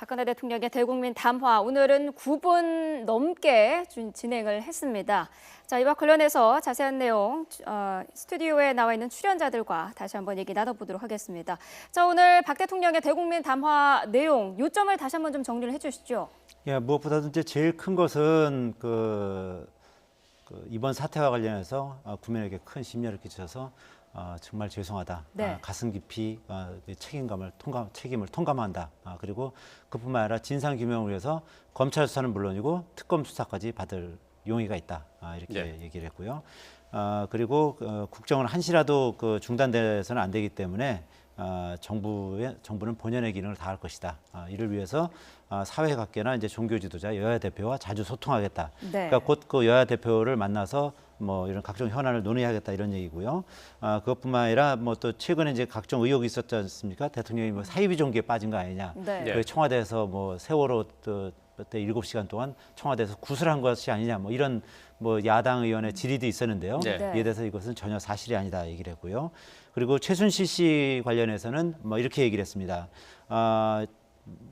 박근혜 대통령의 대국민 담화 오늘은 9분 넘게 진행을 했습니다. 자, 이와 관련해서 자세한 내용 스튜디오에 나와 있는 출연자들과 다시 한번 얘기 나눠보도록 하겠습니다. 자, 오늘 박 대통령의 대국민 담화 내용 요점을 다시 한번 좀 정리를 해주시죠. 예, 무엇보다도 이제 제일 큰 것은 이번 사태와 관련해서 국민에게 큰 심려를 끼쳐서 정말 죄송하다. 네. 가슴 깊이 책임을 통감한다. 그리고 그뿐만 아니라 진상 규명을 위해서 검찰 수사는 물론이고 특검 수사까지 받을 용의가 있다. 이렇게 얘기를 했고요. 그리고 국정은 한시라도 중단돼서는 안 되기 때문에 정부는 본연의 기능을 다할 것이다. 이를 위해서 사회각계나 이제 종교 지도자, 여야 대표와 자주 소통하겠다. 네. 그러니까 곧 그 여야 대표를 만나서 뭐 이런 각종 현안을 논의하겠다 이런 얘기고요. 그것뿐만 아니라 뭐 또 최근에 이제 각종 의혹이 있었지 않습니까? 대통령이 뭐 사이비 종교에 빠진 거 아니냐. 네. 청와대에서 뭐 세월호 그때 7시간 동안 청와대에서 구술한 것이 아니냐. 뭐 이런 뭐 야당 의원의 질의도 있었는데요. 네. 이에 대해서 이것은 전혀 사실이 아니다 얘기를 했고요. 그리고 최순실 씨 관련해서는 뭐 이렇게 얘기를 했습니다.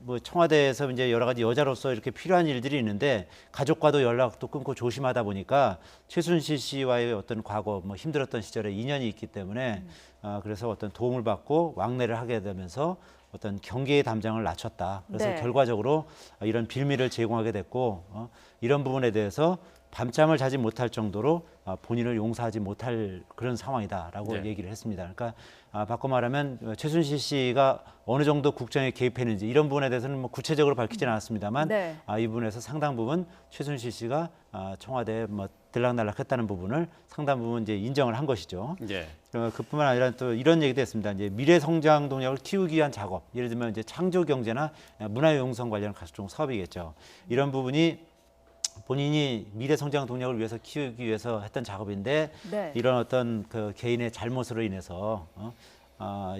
뭐 청와대에서 이제 여러 가지 여자로서 이렇게 필요한 일들이 있는데 가족과도 연락도 끊고 조심하다 보니까 최순실 씨와의 어떤 과거 뭐 힘들었던 시절에 인연이 있기 때문에 그래서 어떤 도움을 받고 왕래를 하게 되면서 어떤 경계의 담장을 낮췄다. 그래서 네. 결과적으로 이런 빌미를 제공하게 됐고 이런 부분에 대해서 밤잠을 자지 못할 정도로 본인을 용서하지 못할 그런 상황이다라고 네. 얘기를 했습니다. 그러니까 바꿔 말하면 최순실 씨가 어느 정도 국정에 개입했는지 이런 부분에 대해서는 뭐 구체적으로 밝히지는 않았습니다만 네. 이 부분에서 상당 부분 최순실 씨가 청와대에 뭐 들락날락했다는 부분을 상당 부분 이제 인정을 한 것이죠. 예. 그뿐만 아니라 또 이런 얘기도 했습니다. 이제 미래 성장 동력을 키우기 위한 작업, 예를 들면 이제 창조 경제나 문화융성 관련 각종 사업이겠죠. 이런 부분이 본인이 미래 성장 동력을 위해서 키우기 위해서 했던 작업인데 네. 이런 어떤 개인의 잘못으로 인해서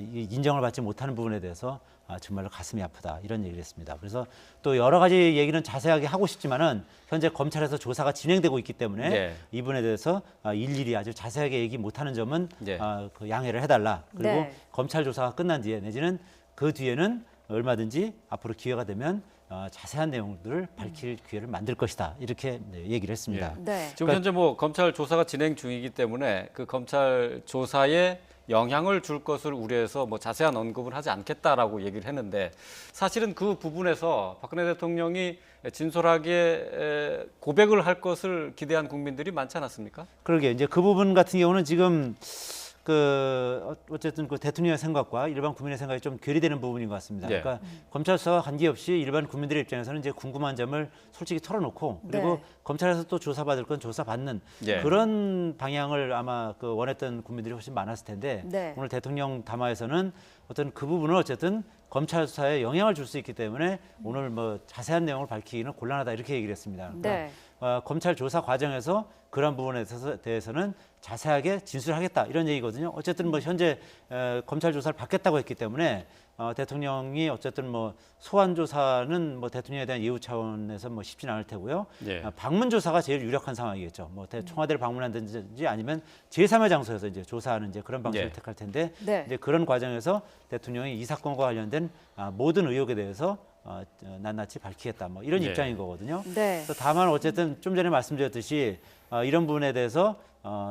인정을 받지 못하는 부분에 대해서 정말로 가슴이 아프다 이런 얘기를 했습니다. 그래서 또 여러 가지 얘기는 자세하게 하고 싶지만은 현재 검찰에서 조사가 진행되고 있기 때문에 네. 이 부분에 대해서 일일이 아주 자세하게 얘기 못하는 점은 네. 양해를 해달라. 그리고 네. 검찰 조사가 끝난 뒤에 내지는 그 뒤에는 얼마든지 앞으로 기회가 되면 자세한 내용들을 밝힐 기회를 만들 것이다 이렇게 얘기를 했습니다. 네. 지금 현재 뭐 검찰 조사가 진행 중이기 때문에 그 검찰 조사에 영향을 줄 것을 우려해서 뭐 자세한 언급을 하지 않겠다라고 얘기를 했는데 사실은 그 부분에서 박근혜 대통령이 진솔하게 고백을 할 것을 기대한 국민들이 많지 않았습니까? 그러게 이제 그 부분 같은 경우는 지금 어쨌든 대통령의 생각과 일반 국민의 생각이 좀 괴리되는 부분인 것 같습니다. 네. 그러니까 검찰 수사와 관계없이 일반 국민들의 입장에서는 이제 궁금한 점을 솔직히 털어놓고 그리고 네. 검찰에서 또 조사받을 건 조사받는 네. 그런 방향을 아마 원했던 국민들이 훨씬 많았을 텐데 네. 오늘 대통령 담화에서는 어떤 그 부분을 어쨌든 검찰 수사에 영향을 줄 수 있기 때문에 오늘 뭐 자세한 내용을 밝히기는 곤란하다 이렇게 얘기를 했습니다. 그러니까 네. 검찰 조사 과정에서 그런 부분에 대해서는 자세하게 진술하겠다 이런 얘기거든요. 어쨌든 뭐 현재 검찰 조사를 받겠다고 했기 때문에 대통령이 어쨌든 뭐 소환 조사는 뭐 대통령에 대한 예우 차원에서 뭐 쉽지는 않을 테고요. 예. 방문 조사가 제일 유력한 상황이겠죠. 뭐 청와대를 방문한다든지 아니면 제3의 장소에서 이제 조사하는 이제 그런 방식을 예. 택할 텐데 네. 이제 그런 과정에서 대통령이 이 사건과 관련된 모든 의혹에 대해서 낱낱이 밝히겠다 뭐 이런 예. 입장인 거거든요. 네. 그래서 다만 어쨌든 좀 전에 말씀드렸듯이 이런 부분에 대해서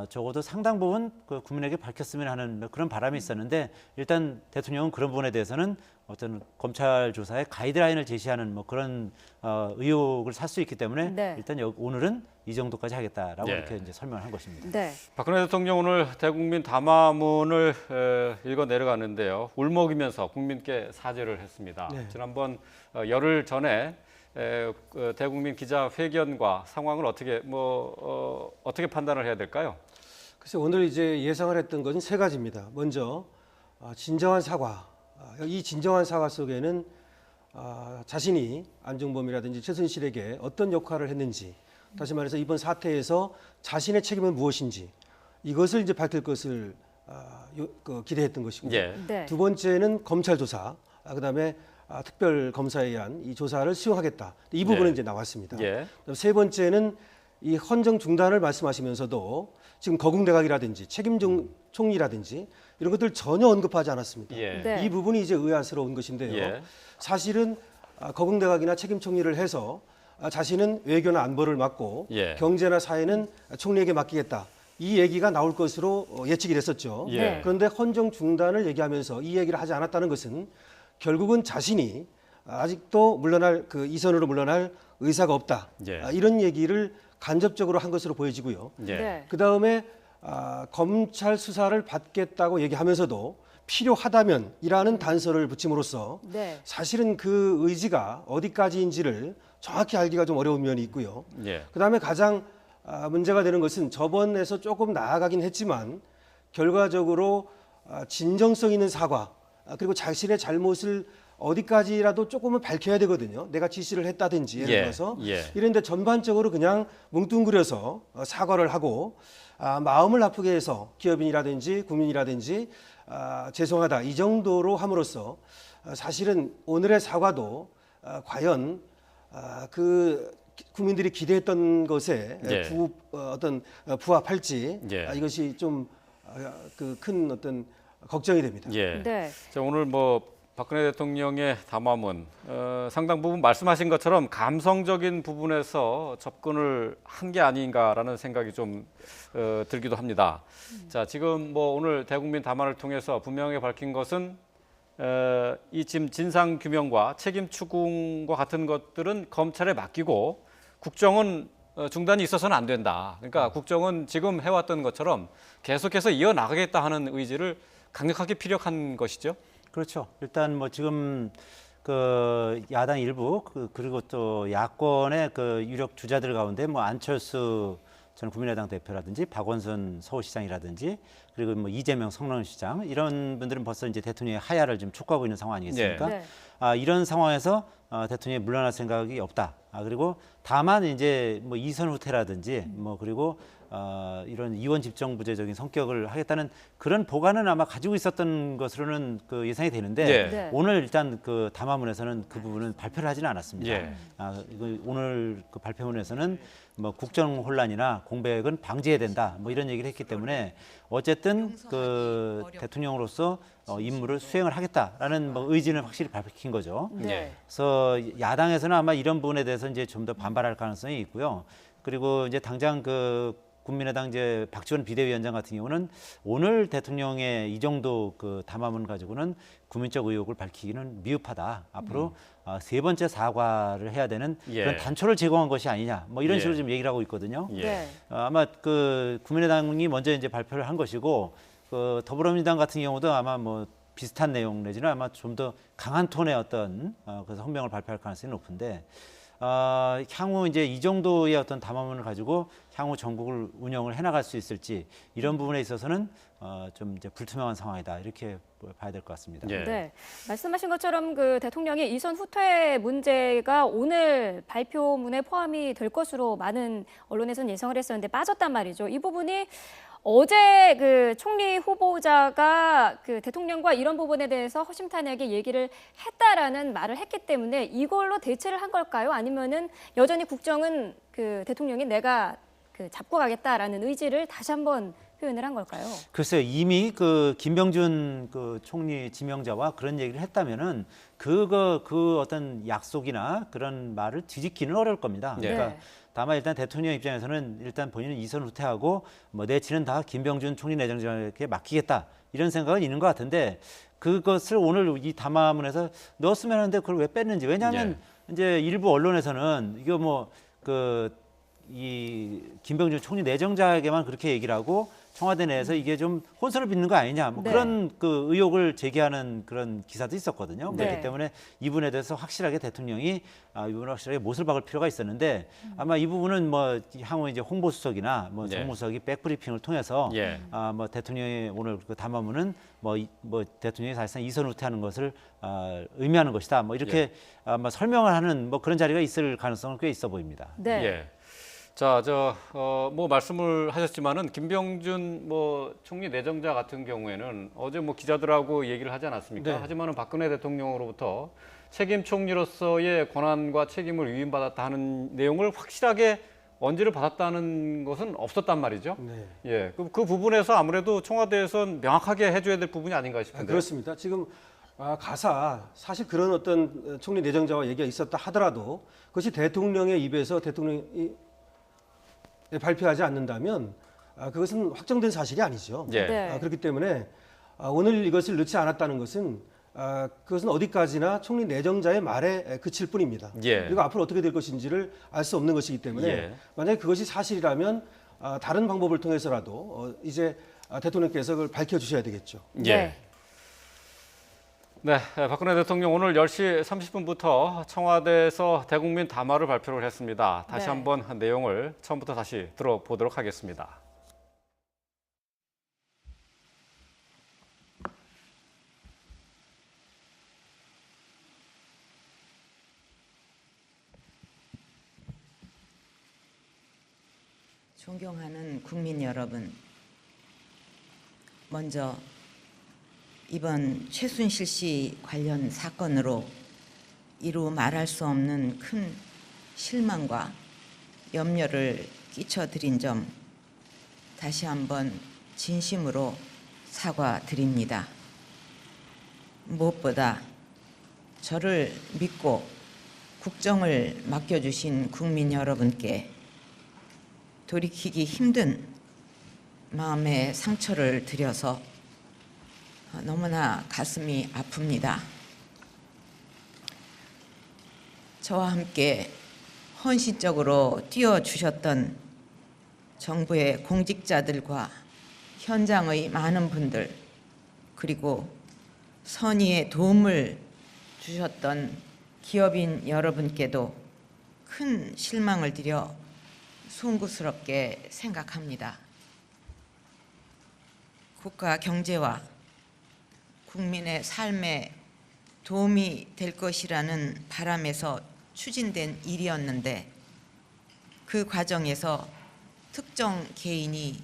적어도 상당 부분 국민에게 밝혔으면 하는 그런 바람이 있었는데 일단 대통령은 그런 부분에 대해서는 어떤 검찰 조사의 가이드라인을 제시하는 뭐 그런 의혹을 살 수 있기 때문에 네. 일단 오늘은 이 정도까지 하겠다라고 예. 이렇게 이제 설명을 한 것입니다. 네. 박근혜 대통령 오늘 대국민 담화문을 읽어 내려가는데요. 울먹이면서 국민께 사죄를 했습니다. 네. 지난번 열흘 전에 대국민 기자회견과 상황을 어떻게 판단을 해야 될까요? 글쎄 오늘 이제 예상을 했던 것은 세 가지입니다. 먼저 진정한 사과. 이 진정한 사과 속에는 자신이 안종범이라든지 최순실에게 어떤 역할을 했는지, 다시 말해서 이번 사태에서 자신의 책임은 무엇인지 이것을 이제 밝힐 것을 기대했던 것이고요. 예. 네. 두 번째는 검찰 조사, 그다음에 특별 검사에 의한 이 조사를 수용하겠다. 이 부분은 네. 이제 나왔습니다. 예. 그다음 세 번째는 이 헌정 중단을 말씀하시면서도 지금 거국내각이라든지 책임종 총리라든지 이런 것들 전혀 언급하지 않았습니다. 예. 네. 이 부분이 이제 의아스러운 것인데요. 예. 사실은 거궁대각이나 책임 총리를 해서 자신은 외교나 안보를 맡고 예. 경제나 사회는 총리에게 맡기겠다. 이 얘기가 나올 것으로 예측이 됐었죠. 예. 그런데 헌정 중단을 얘기하면서 이 얘기를 하지 않았다는 것은 결국은 자신이 아직도 물러날 이선으로 물러날 의사가 없다. 예. 이런 얘기를 간접적으로 한 것으로 보여지고요. 예. 네. 그 다음에 검찰 수사를 받겠다고 얘기하면서도 필요하다면이라는 단서를 붙임으로써 네. 사실은 그 의지가 어디까지인지를 정확히 알기가 좀 어려운 면이 있고요. 예. 그 다음에 가장 문제가 되는 것은 저번에서 조금 나아가긴 했지만 결과적으로 진정성 있는 사과 그리고 자신의 잘못을 어디까지라도 조금은 밝혀야 되거든요. 내가 지시를 했다든지 예를 예. 들어서 예. 이런데 전반적으로 그냥 뭉뚱그려서 사과를 하고 마음을 아프게 해서 기업인이라든지 국민이라든지 죄송하다 이 정도로 함으로써 사실은 오늘의 사과도 과연 그 국민들이 기대했던 것에 예. 부합할지 예. 이것이 좀 큰 어떤 걱정이 됩니다. 예. 네. 자, 오늘 뭐 박근혜 대통령의 담화문 상당 부분 말씀하신 것처럼 감성적인 부분에서 접근을 한 게 아닌가라는 생각이 좀 들기도 합니다. 자, 지금 뭐 오늘 대국민 담화를 통해서 분명히 밝힌 것은 이 지금 진상 규명과 책임 추궁과 같은 것들은 검찰에 맡기고 국정은 중단이 있어서는 안 된다. 그러니까 국정은 지금 해왔던 것처럼 계속해서 이어나가겠다 하는 의지를 강력하게 피력한 것이죠. 그렇죠. 일단 뭐 지금 그 야당 일부 그리고 또 야권의 그 유력 주자들 가운데 뭐 안철수 전 국민의당 대표라든지 박원순 서울시장이라든지 그리고 뭐 이재명 성남시장 이런 분들은 벌써 이제 대통령의 하야를 좀 촉구하고 있는 상황 아니겠습니까? 네. 이런 상황에서 대통령이 물러날 생각이 없다. 그리고 다만 이제 뭐 이선 후퇴라든지 뭐 그리고 이런 이원 집정부제적인 성격을 하겠다는 그런 보관은 아마 가지고 있었던 것으로는 그 예상이 되는데 예. 네. 오늘 일단 그 담화문에서는 그 부분은 발표를 하지는 않았습니다. 예. 이거 오늘 그 발표문에서는 뭐 국정 혼란이나 공백은 방지해야 된다. 뭐 이런 얘기를 했기 때문에 어쨌든 그 대통령으로서 임무를 수행을 하겠다라는 뭐 의지는 확실히 밝힌 거죠. 네. 그래서 야당에서는 아마 이런 부분에 대해서 이제 좀 더 반발할 가능성이 있고요. 그리고 이제 당장 그 국민의당 이제 박지원 비대위원장 같은 경우는 오늘 대통령의 이 정도 그 담화문 가지고는 국민적 의혹을 밝히기는 미흡하다. 앞으로 세 번째 사과를 해야 되는 예. 그런 단초를 제공한 것이 아니냐. 뭐 이런 예. 식으로 좀 얘기를 하고 있거든요. 예. 네. 아마 그 국민의당이 먼저 이제 발표를 한 것이고 그 더불어민주당 같은 경우도 아마 뭐 비슷한 내용 내지는 아마 좀 더 강한 톤의 어떤 그래서 헌명을 발표할 가능성이 높은데 향후 이제 이 정도의 어떤 담화문을 가지고 향후 전국을 운영을 해나갈 수 있을지 이런 부분에 있어서는 좀 이제 불투명한 상황이다 이렇게 봐야 될 것 같습니다. 예. 네. 말씀하신 것처럼 그 대통령의 이선 후퇴 문제가 오늘 발표문에 포함이 될 것으로 많은 언론에서는 예상을 했었는데 빠졌단 말이죠. 이 부분이 어제 그 총리 후보자가 그 대통령과 이런 부분에 대해서 허심탄회하게 얘기를 했다라는 말을 했기 때문에 이걸로 대체를 한 걸까요? 아니면은 여전히 국정은 그 대통령이 내가 그 잡고 가겠다라는 의지를 다시 한번 표현을 한 걸까요? 글쎄요, 이미 그 김병준 그 총리 지명자와 그런 얘기를 했다면은 그 어떤 약속이나 그런 말을 뒤집기는 어려울 겁니다. 네. 그러니까 다만 일단 대통령 입장에서는 일단 본인은 이선 후퇴하고 뭐 내치는 다 김병준 총리 내정자에게 맡기겠다 이런 생각은 있는 것 같은데 그것을 오늘 이 담화문에서 넣었으면 하는데 그걸 왜 뺐는지 왜냐하면 이제 일부 언론에서는 이거 뭐 이 김병준 총리 내정자에게만 그렇게 얘기를 하고 청와대 내에서 이게 좀 혼선을 빚는 거 아니냐 뭐 네. 그런 그 의혹을 제기하는 그런 기사도 있었거든요. 네. 그렇기 때문에 이 부분에 대해서 확실하게 대통령이 이 부분을 확실하게 못을 박을 필요가 있었는데 아마 이 부분은 뭐 향후 이제 홍보수석이나 뭐 네. 정무수석이 백브리핑을 통해서 예. 뭐 대통령이 오늘 그 담화문은 뭐 대통령이 사실상 이선 후퇴하는 것을 의미하는 것이다. 뭐 이렇게 아마 설명을 하는 뭐 그런 자리가 있을 가능성은 꽤 있어 보입니다. 네. 예. 자, 뭐 말씀을 하셨지만은 김병준 뭐 총리 내정자 같은 경우에는 어제 뭐 기자들하고 얘기를 하지 않았습니까? 네. 하지만은 박근혜 대통령으로부터 책임 총리로서의 권한과 책임을 위임받았다 하는 내용을 확실하게 언지를 받았다는 것은 없었단 말이죠. 네. 예, 그 부분에서 아무래도 청와대에선 명확하게 해줘야 될 부분이 아닌가 싶은데. 그렇습니다. 지금 가사 사실 그런 어떤 총리 내정자와 얘기가 있었다 하더라도 그것이 대통령의 입에서 대통령이 발표하지 않는다면 그것은 확정된 사실이 아니죠. 예. 네. 그렇기 때문에 오늘 이것을 넣지 않았다는 것은 그것은 어디까지나 총리 내정자의 말에 그칠 뿐입니다. 예. 그리고 앞으로 어떻게 될 것인지를 알 수 없는 것이기 때문에 예. 만약에 그것이 사실이라면 다른 방법을 통해서라도 이제 대통령께서 그걸 밝혀주셔야 되겠죠. 예. 네, 박근혜 대통령 오늘 10시 30분부터 청와대에서 대국민 담화를 발표를 했습니다. 다시 네. 한번 내용을 처음부터 다시 들어보도록 하겠습니다. 존경하는 국민 여러분, 먼저 이번 최순실 씨 관련 사건으로 이루 말할 수 없는 큰 실망과 염려를 끼쳐드린 점 다시 한번 진심으로 사과드립니다. 무엇보다 저를 믿고 국정을 맡겨주신 국민 여러분께 돌이키기 힘든 마음의 상처를 드려서 너무나 가슴이 아픕니다. 저와 함께 헌신적으로 뛰어주셨던 정부의 공직자들과 현장의 많은 분들, 그리고 선의의 도움을 주셨던 기업인 여러분께도 큰 실망을 드려 송구스럽게 생각합니다. 국가 경제와 국민의 삶에 도움이 될 것이라는 바람에서 추진된 일이었는데 그 과정에서 특정 개인이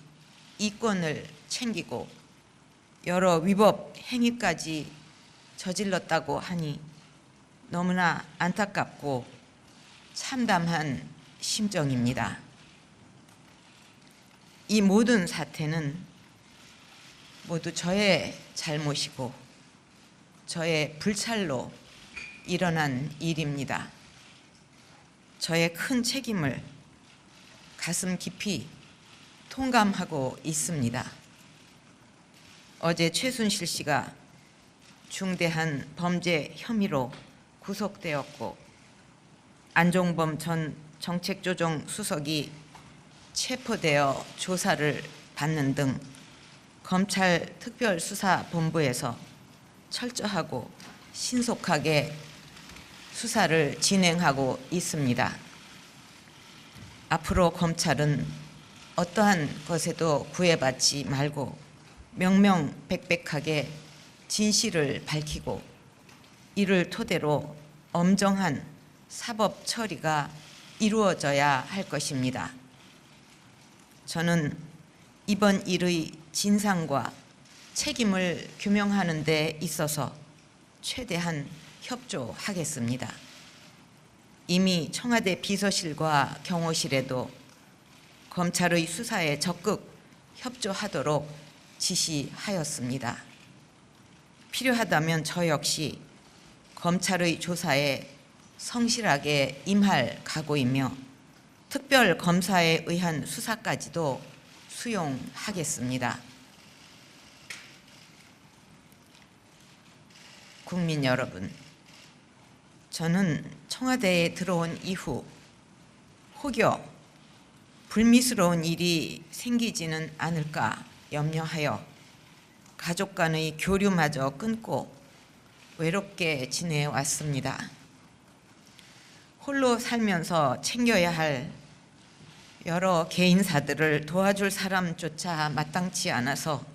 이권을 챙기고 여러 위법 행위까지 저질렀다고 하니 너무나 안타깝고 참담한 심정입니다. 이 모든 사태는 모두 저의 잘못이고 저의 불찰로 일어난 일입니다. 저의 큰 책임을 가슴 깊이 통감하고 있습니다. 어제 최순실 씨가 중대한 범죄 혐의로 구속되었고 안종범 전 정책조정수석이 체포되어 조사를 받는 등 검찰 특별수사본부에서 철저하고 신속하게 수사를 진행하고 있습니다. 앞으로 검찰은 어떠한 것에도 구애받지 말고 명명백백하게 진실을 밝히고 이를 토대로 엄정한 사법 처리가 이루어져야 할 것입니다. 저는 이번 일의 진상과 책임을 규명하는 데 있어서 최대한 협조하겠습니다. 이미 청와대 비서실과 경호실에도 검찰의 수사에 적극 협조하도록 지시하였습니다. 필요하다면 저 역시 검찰의 조사에 성실하게 임할 각오이며 특별검사에 의한 수사까지도 수용하겠습니다. 국민 여러분, 저는 청와대에 들어온 이후 혹여 불미스러운 일이 생기지는 않을까 염려하여 가족 간의 교류마저 끊고 외롭게 지내왔습니다. 홀로 살면서 챙겨야 할 여러 개인사들을 도와줄 사람조차 마땅치 않아서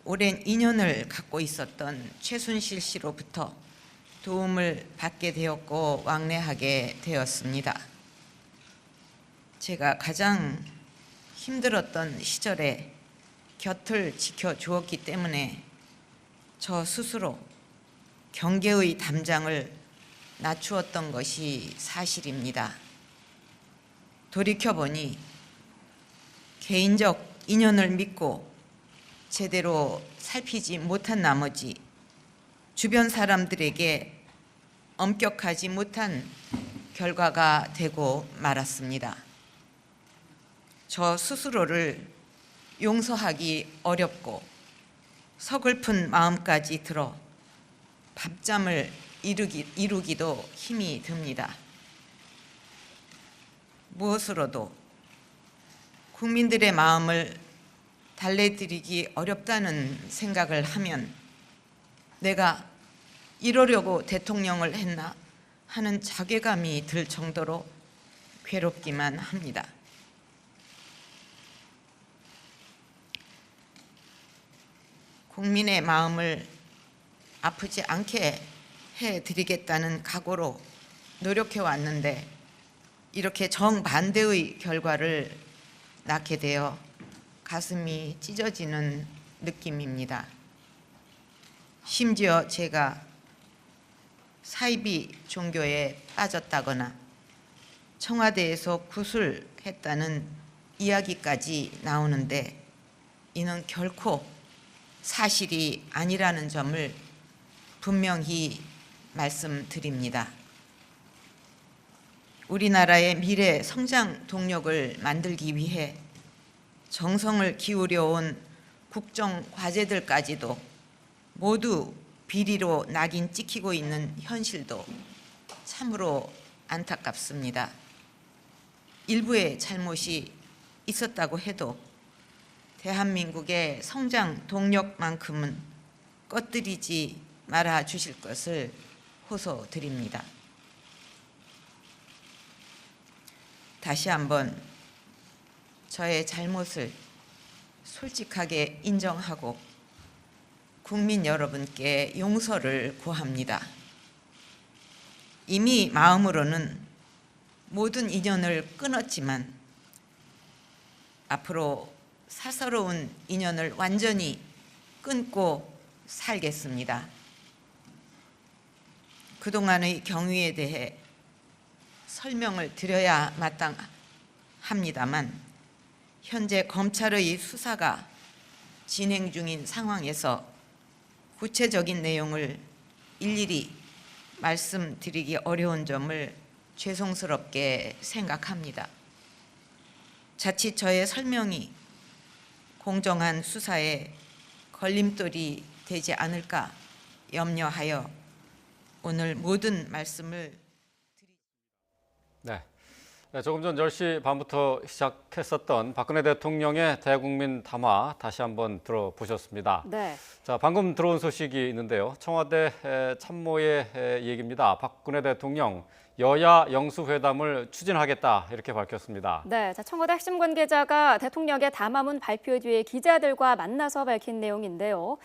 오랜 인연을 갖고 있었던 최순실 씨로부터 도움을 받게 되었고 왕래하게 되었습니다. 제가 가장 힘들었던 시절에 곁을 지켜주었기 때문에 저 스스로 경계의 담장을 낮추었던 것이 사실입니다. 돌이켜보니 개인적 인연을 믿고 제대로 살피지 못한 나머지 주변 사람들에게 엄격하지 못한 결과가 되고 말았습니다. 저 스스로를 용서하기 어렵고 서글픈 마음까지 들어 밤잠을 이루기도 힘이 듭니다. 무엇으로도 국민들의 마음을 달래드리기 어렵다는 생각을 하면 내가 이러려고 대통령을 했나 하는 자괴감이 들 정도로 괴롭기만 합니다. 국민의 마음을 아프지 않게 해드리겠다는 각오로 노력해 왔는데 이렇게 정반대의 결과를 낳게 되어 가슴이 찢어지는 느낌입니다. 심지어 제가 사이비 종교에 빠졌다거나 청와대에서 구술했다는 이야기까지 나오는데 이는 결코 사실이 아니라는 점을 분명히 말씀드립니다. 우리나라의 미래 성장 동력을 만들기 위해 정성을 기울여온 국정 과제들까지도 모두 비리로 낙인 찍히고 있는 현실도 참으로 안타깝습니다. 일부의 잘못이 있었다고 해도 대한민국의 성장 동력만큼은 꺼뜨리지 말아 주실 것을 호소드립니다. 다시 한번 저의 잘못을 솔직하게 인정하고 국민 여러분께 용서를 구합니다. 이미 마음으로는 모든 인연을 끊었지만 앞으로 사서로운 인연을 완전히 끊고 살겠습니다. 그동안의 경위에 대해 설명을 드려야 마땅합니다만 현재 검찰의 수사가 진행 중인 상황에서 구체적인 내용을 일일이 말씀드리기 어려운 점을 죄송스럽게 생각합니다. 자칫 저의 설명이 공정한 수사에 걸림돌이 되지 않을까 염려하여 오늘 모든 말씀을 네. 네, 조금 전 10시 반부터 시작했었던 박근혜 대통령의 대국민 담화 다시 한번 들어보셨습니다. 네. 자, 방금 들어온 소식이 있는데요. 청와대 참모의 얘기입니다. 박근혜 대통령 여야 영수회담을 추진하겠다 이렇게 밝혔습니다. 네, 자, 청와대 핵심 관계자가 대통령의 담화문 발표 뒤에 기자들과 만나서 밝힌 내용인데요.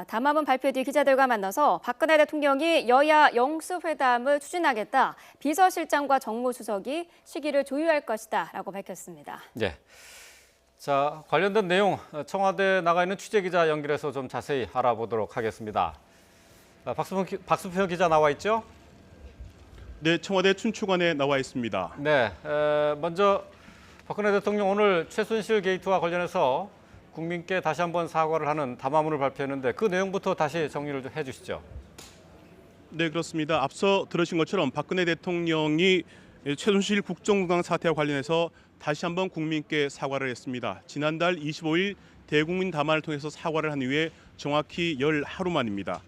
담화문 발표 뒤 기자들과 만나서 박근혜 대통령이 여야 영수회담을 추진하겠다. 비서실장과 정무수석이 시기를 조율할 것이다 라고 밝혔습니다. 네. 자, 관련된 내용 청와대 나가 있는 취재기자 연결해서 좀 자세히 알아보도록 하겠습니다. 박수표 기자 나와 있죠? 네, 청와대 춘추관에 나와 있습니다. 네, 먼저 박근혜 대통령 오늘 최순실 게이트와 관련해서 국민께 다시 한번 사과를 하는 담화문을 발표했는데 그 내용부터 다시 정리를 좀 해주시죠. 네, 그렇습니다. 앞서 들으신 것처럼 박근혜 대통령이 최순실 국정농단 사태와 관련해서 다시 한번 국민께 사과를 했습니다. 지난달 25일 대국민 담화를 통해서 사과를 한 이후에 정확히 10하루 만입니다.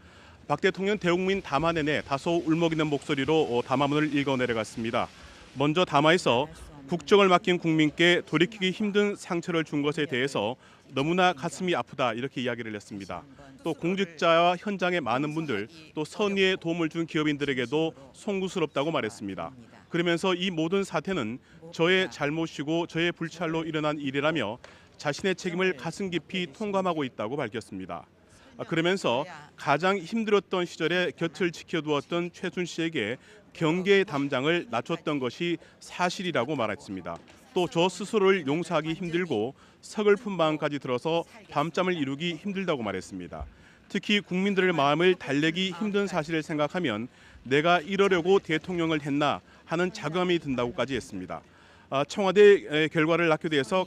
박 대통령 대국민 담화 내내 다소 울먹이는 목소리로 담화문을 읽어 내려갔습니다. 먼저 담화에서 국정을 맡긴 국민께 돌이키기 힘든 상처를 준 것에 대해서 너무나 가슴이 아프다 이렇게 이야기를 했습니다. 또 공직자와 현장의 많은 분들 또 선의의 도움을 준 기업인들에게도 송구스럽다고 말했습니다. 그러면서 이 모든 사태는 저의 잘못이고 저의 불찰로 일어난 일이라며 자신의 책임을 가슴 깊이 통감하고 있다고 밝혔습니다. 그러면서 가장 힘들었던 시절에 곁을 지켜두었던 최순실에게 경계의 담장을 낮췄던 것이 사실이라고 말했습니다. 또 저 스스로를 용서하기 힘들고 서글픈 마음까지 들어서 밤잠을 이루기 힘들다고 말했습니다. 특히 국민들의 마음을 달래기 힘든 사실을 생각하면 내가 이러려고 대통령을 했나 하는 자감이 든다고까지 했습니다. 청와대 결과를 낳게 돼서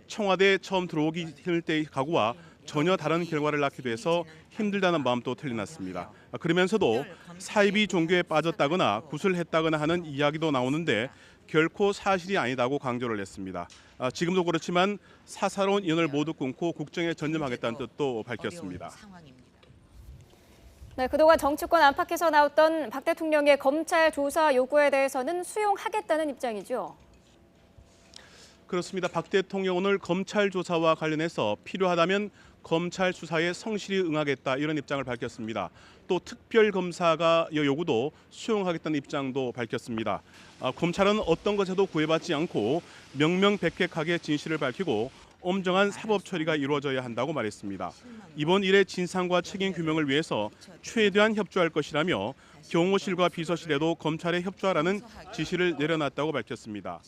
청와대에 처음 들어오기 힘들 때의 각오와 전혀 다른 결과를 낳기도 해서 힘들다는 마음도 틀려놨습니다. 그러면서도 사입이 종교에 빠졌다거나 구술했다거나 하는 이야기도 나오는데 결코 사실이 아니다고 강조를 했습니다. 지금도 그렇지만 사사로운 인연을 모두 끊고 국정에 전념하겠다는 뜻도 밝혔습니다. 네, 그동안 정치권 안팎에서 나왔던 박 대통령의 검찰 조사 요구에 대해서는 수용하겠다는 입장이죠. 그렇습니다. 박 대통령 오늘 검찰 조사와 관련해서 필요하다면 검찰 수사에 성실히 응하겠다 이런 입장을 밝혔습니다. 또 특별검사가 요구도 수용하겠다는 입장도 밝혔습니다. 검찰은 어떤 것에도 구애받지 않고 명명백백하게 진실을 밝히고 엄정한 사법 처리가 이루어져야 한다고 말했습니다. 이번 일의 진상과 책임 규명을 위해서 최대한 협조할 것이라며 경호실과 비서실에도 검찰에 협조하라는 지시를 내려놨다고 밝혔습니다.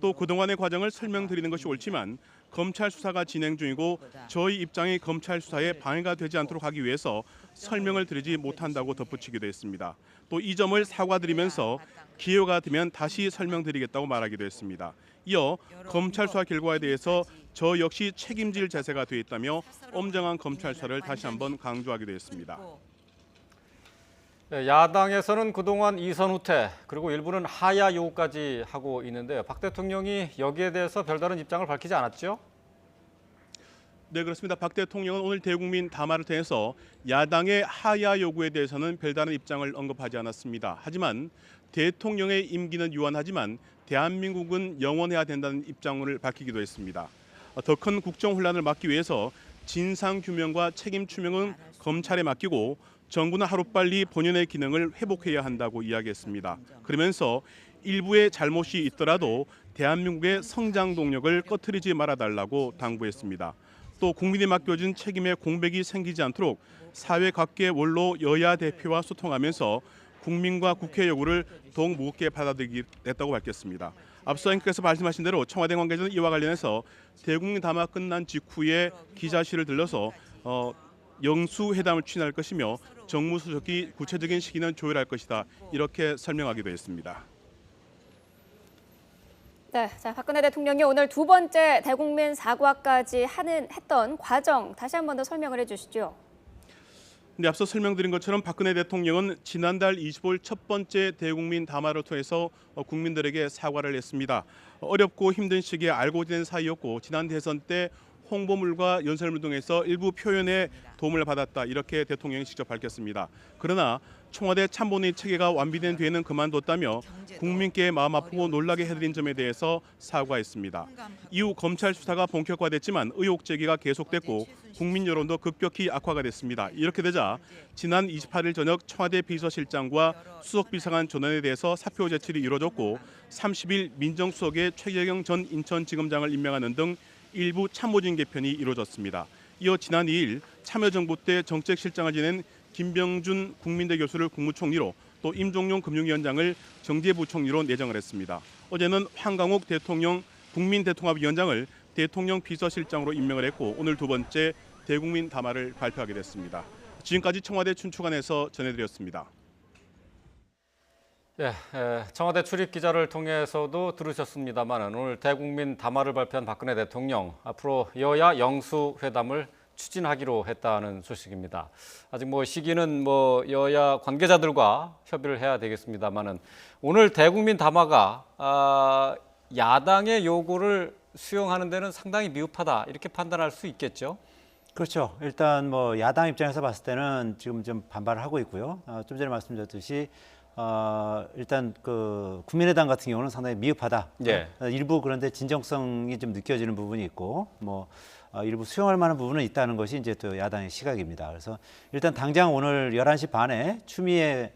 또 그동안의 과정을 설명드리는 것이 옳지만 검찰 수사가 진행 중이고 저희 입장이 검찰 수사에 방해가 되지 않도록 하기 위해서 설명을 드리지 못한다고 덧붙이기도 했습니다. 또 이 점을 사과드리면서 기회가 되면 다시 설명드리겠다고 말하기도 했습니다. 이어 검찰 수사 결과에 대해서 저 역시 책임질 자세가 되어 있다며 엄정한 검찰 수사를 다시 한번 강조하기도 했습니다. 네, 야당에서는 그동안 이선 후퇴 그리고 일부는 하야 요구까지 하고 있는데요. 박 대통령이 여기에 대해서 별다른 입장을 밝히지 않았죠? 네, 그렇습니다. 박 대통령은 오늘 대국민 담화를 통해서 야당의 하야 요구에 대해서는 별다른 입장을 언급하지 않았습니다. 하지만 대통령의 임기는 유한하지만 대한민국은 영원해야 된다는 입장을 밝히기도 했습니다. 더 큰 국정 혼란을 막기 위해서 진상 규명과 책임 추명은 검찰에 맡기고 정부는 하루빨리 본연의 기능을 회복해야 한다고 이야기했습니다. 그러면서 일부의 잘못이 있더라도 대한민국의 성장 동력을 꺼트리지 말아달라고 당부했습니다. 또 국민이 맡겨진 책임의 공백이 생기지 않도록 사회 각계 원로 여야 대표와 소통하면서 국민과 국회 요구를 더욱 무겁게 받아들이겠다고 밝혔습니다. 앞서 앵커께서 말씀하신 대로 청와대 관계자는 이와 관련해서 대국민 담화 끝난 직후에 기자실을 들러서 영수회담을 추진할 것이며 정무수석이 구체적인 시기는 조율할 것이다 이렇게 설명하기도 했습니다. 네, 자, 박근혜 대통령이 오늘 두 번째 대국민 사과까지 했던 과정 다시 한 번 더 설명을 해주시죠. 네, 앞서 설명드린 것처럼 박근혜 대통령은 지난달 25일 첫 번째 대국민 담화를 통해서 국민들에게 사과를 했습니다. 어렵고 힘든 시기에 알고 지낸 사이였고 지난 대선 때 홍보물과 연설물 등에서 일부 표현에 도움을 받았다 이렇게 대통령이 직접 밝혔습니다. 그러나 청와대 참모의 체계가 완비된 뒤에는 그만뒀다며 국민께 마음 아프고 놀라게 해드린 점에 대해서 사과했습니다. 이후 검찰 수사가 본격화됐지만 의혹 제기가 계속됐고 국민 여론도 급격히 악화가 됐습니다. 이렇게 되자 지난 28일 저녁 청와대 비서실장과 수석비서관 전원에 대해서 사표 제출이 이루어졌고 30일 민정수석에 최재경 전 인천지검장을 임명하는 등 일부 참모진 개편이 이루어졌습니다. 이어 지난 2일 참여정부 때 정책실장을 지낸 김병준 국민대 교수를 국무총리로 또 임종용 금융위원장을 정재부총리로 내정을 했습니다. 어제는 황강욱 대통령 국민대통합위원장을 대통령 비서실장으로 임명을 했고 오늘 두 번째 대국민 담화를 발표하게 됐습니다. 지금까지 청와대 춘추관에서 전해드렸습니다. 예, 청와대 출입 기자를 통해서도 들으셨습니다만 오늘 대국민 담화를 발표한 박근혜 대통령 앞으로 여야 영수회담을 추진하기로 했다는 소식입니다. 아직 시기는 여야 관계자들과 협의를 해야 되겠습니다만은 오늘 대국민 담화가 야당의 요구를 수용하는 데는 상당히 미흡하다 이렇게 판단할 수 있겠죠. 그렇죠. 일단 야당 입장에서 봤을 때는 지금 좀 반발을 하고 있고요. 좀 전에 말씀드렸듯이 일단 그 국민의당 같은 경우는 상당히 미흡하다. 예. 일부 그런데 진정성이 좀 느껴지는 부분이 있고 일부 수용할 만한 부분은 있다는 것이 이제 또 야당의 시각입니다. 그래서 일단 당장 오늘 11시 반에 추미애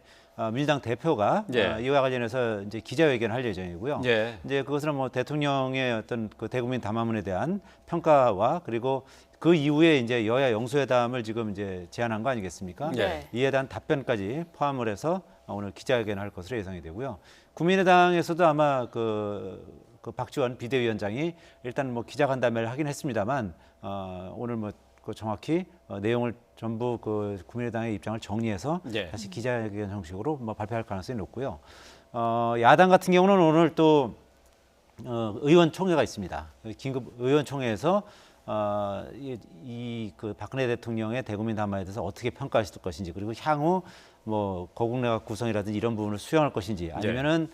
민주당 대표가 예. 이와 관련해서 이제 기자회견을 할 예정이고요. 예. 이제 그것은 대통령의 어떤 그 대국민 담화문에 대한 평가와 그리고 그 이후에 이제 여야 영수회담을 지금 이제 제안한 거 아니겠습니까? 예. 이에 대한 답변까지 포함을 해서 오늘 기자회견을 할 것으로 예상이 되고요. 국민의당에서도 아마 그 박지원 비대위원장이 일단 기자간담회를 하긴 했습니다만 오늘 그 정확히 내용을 전부 그 국민의당의 입장을 정리해서 예. 다시 기자회견 형식으로 발표할 가능성이 높고요. 야당 같은 경우는 오늘 또 의원총회가 있습니다. 긴급 의원총회에서 그 박근혜 대통령의 대국민 담화에 대해서 어떻게 평가하실 것인지, 그리고 향후 뭐 거국내각 구성이라든지 이런 부분을 수용할 것인지, 아니면은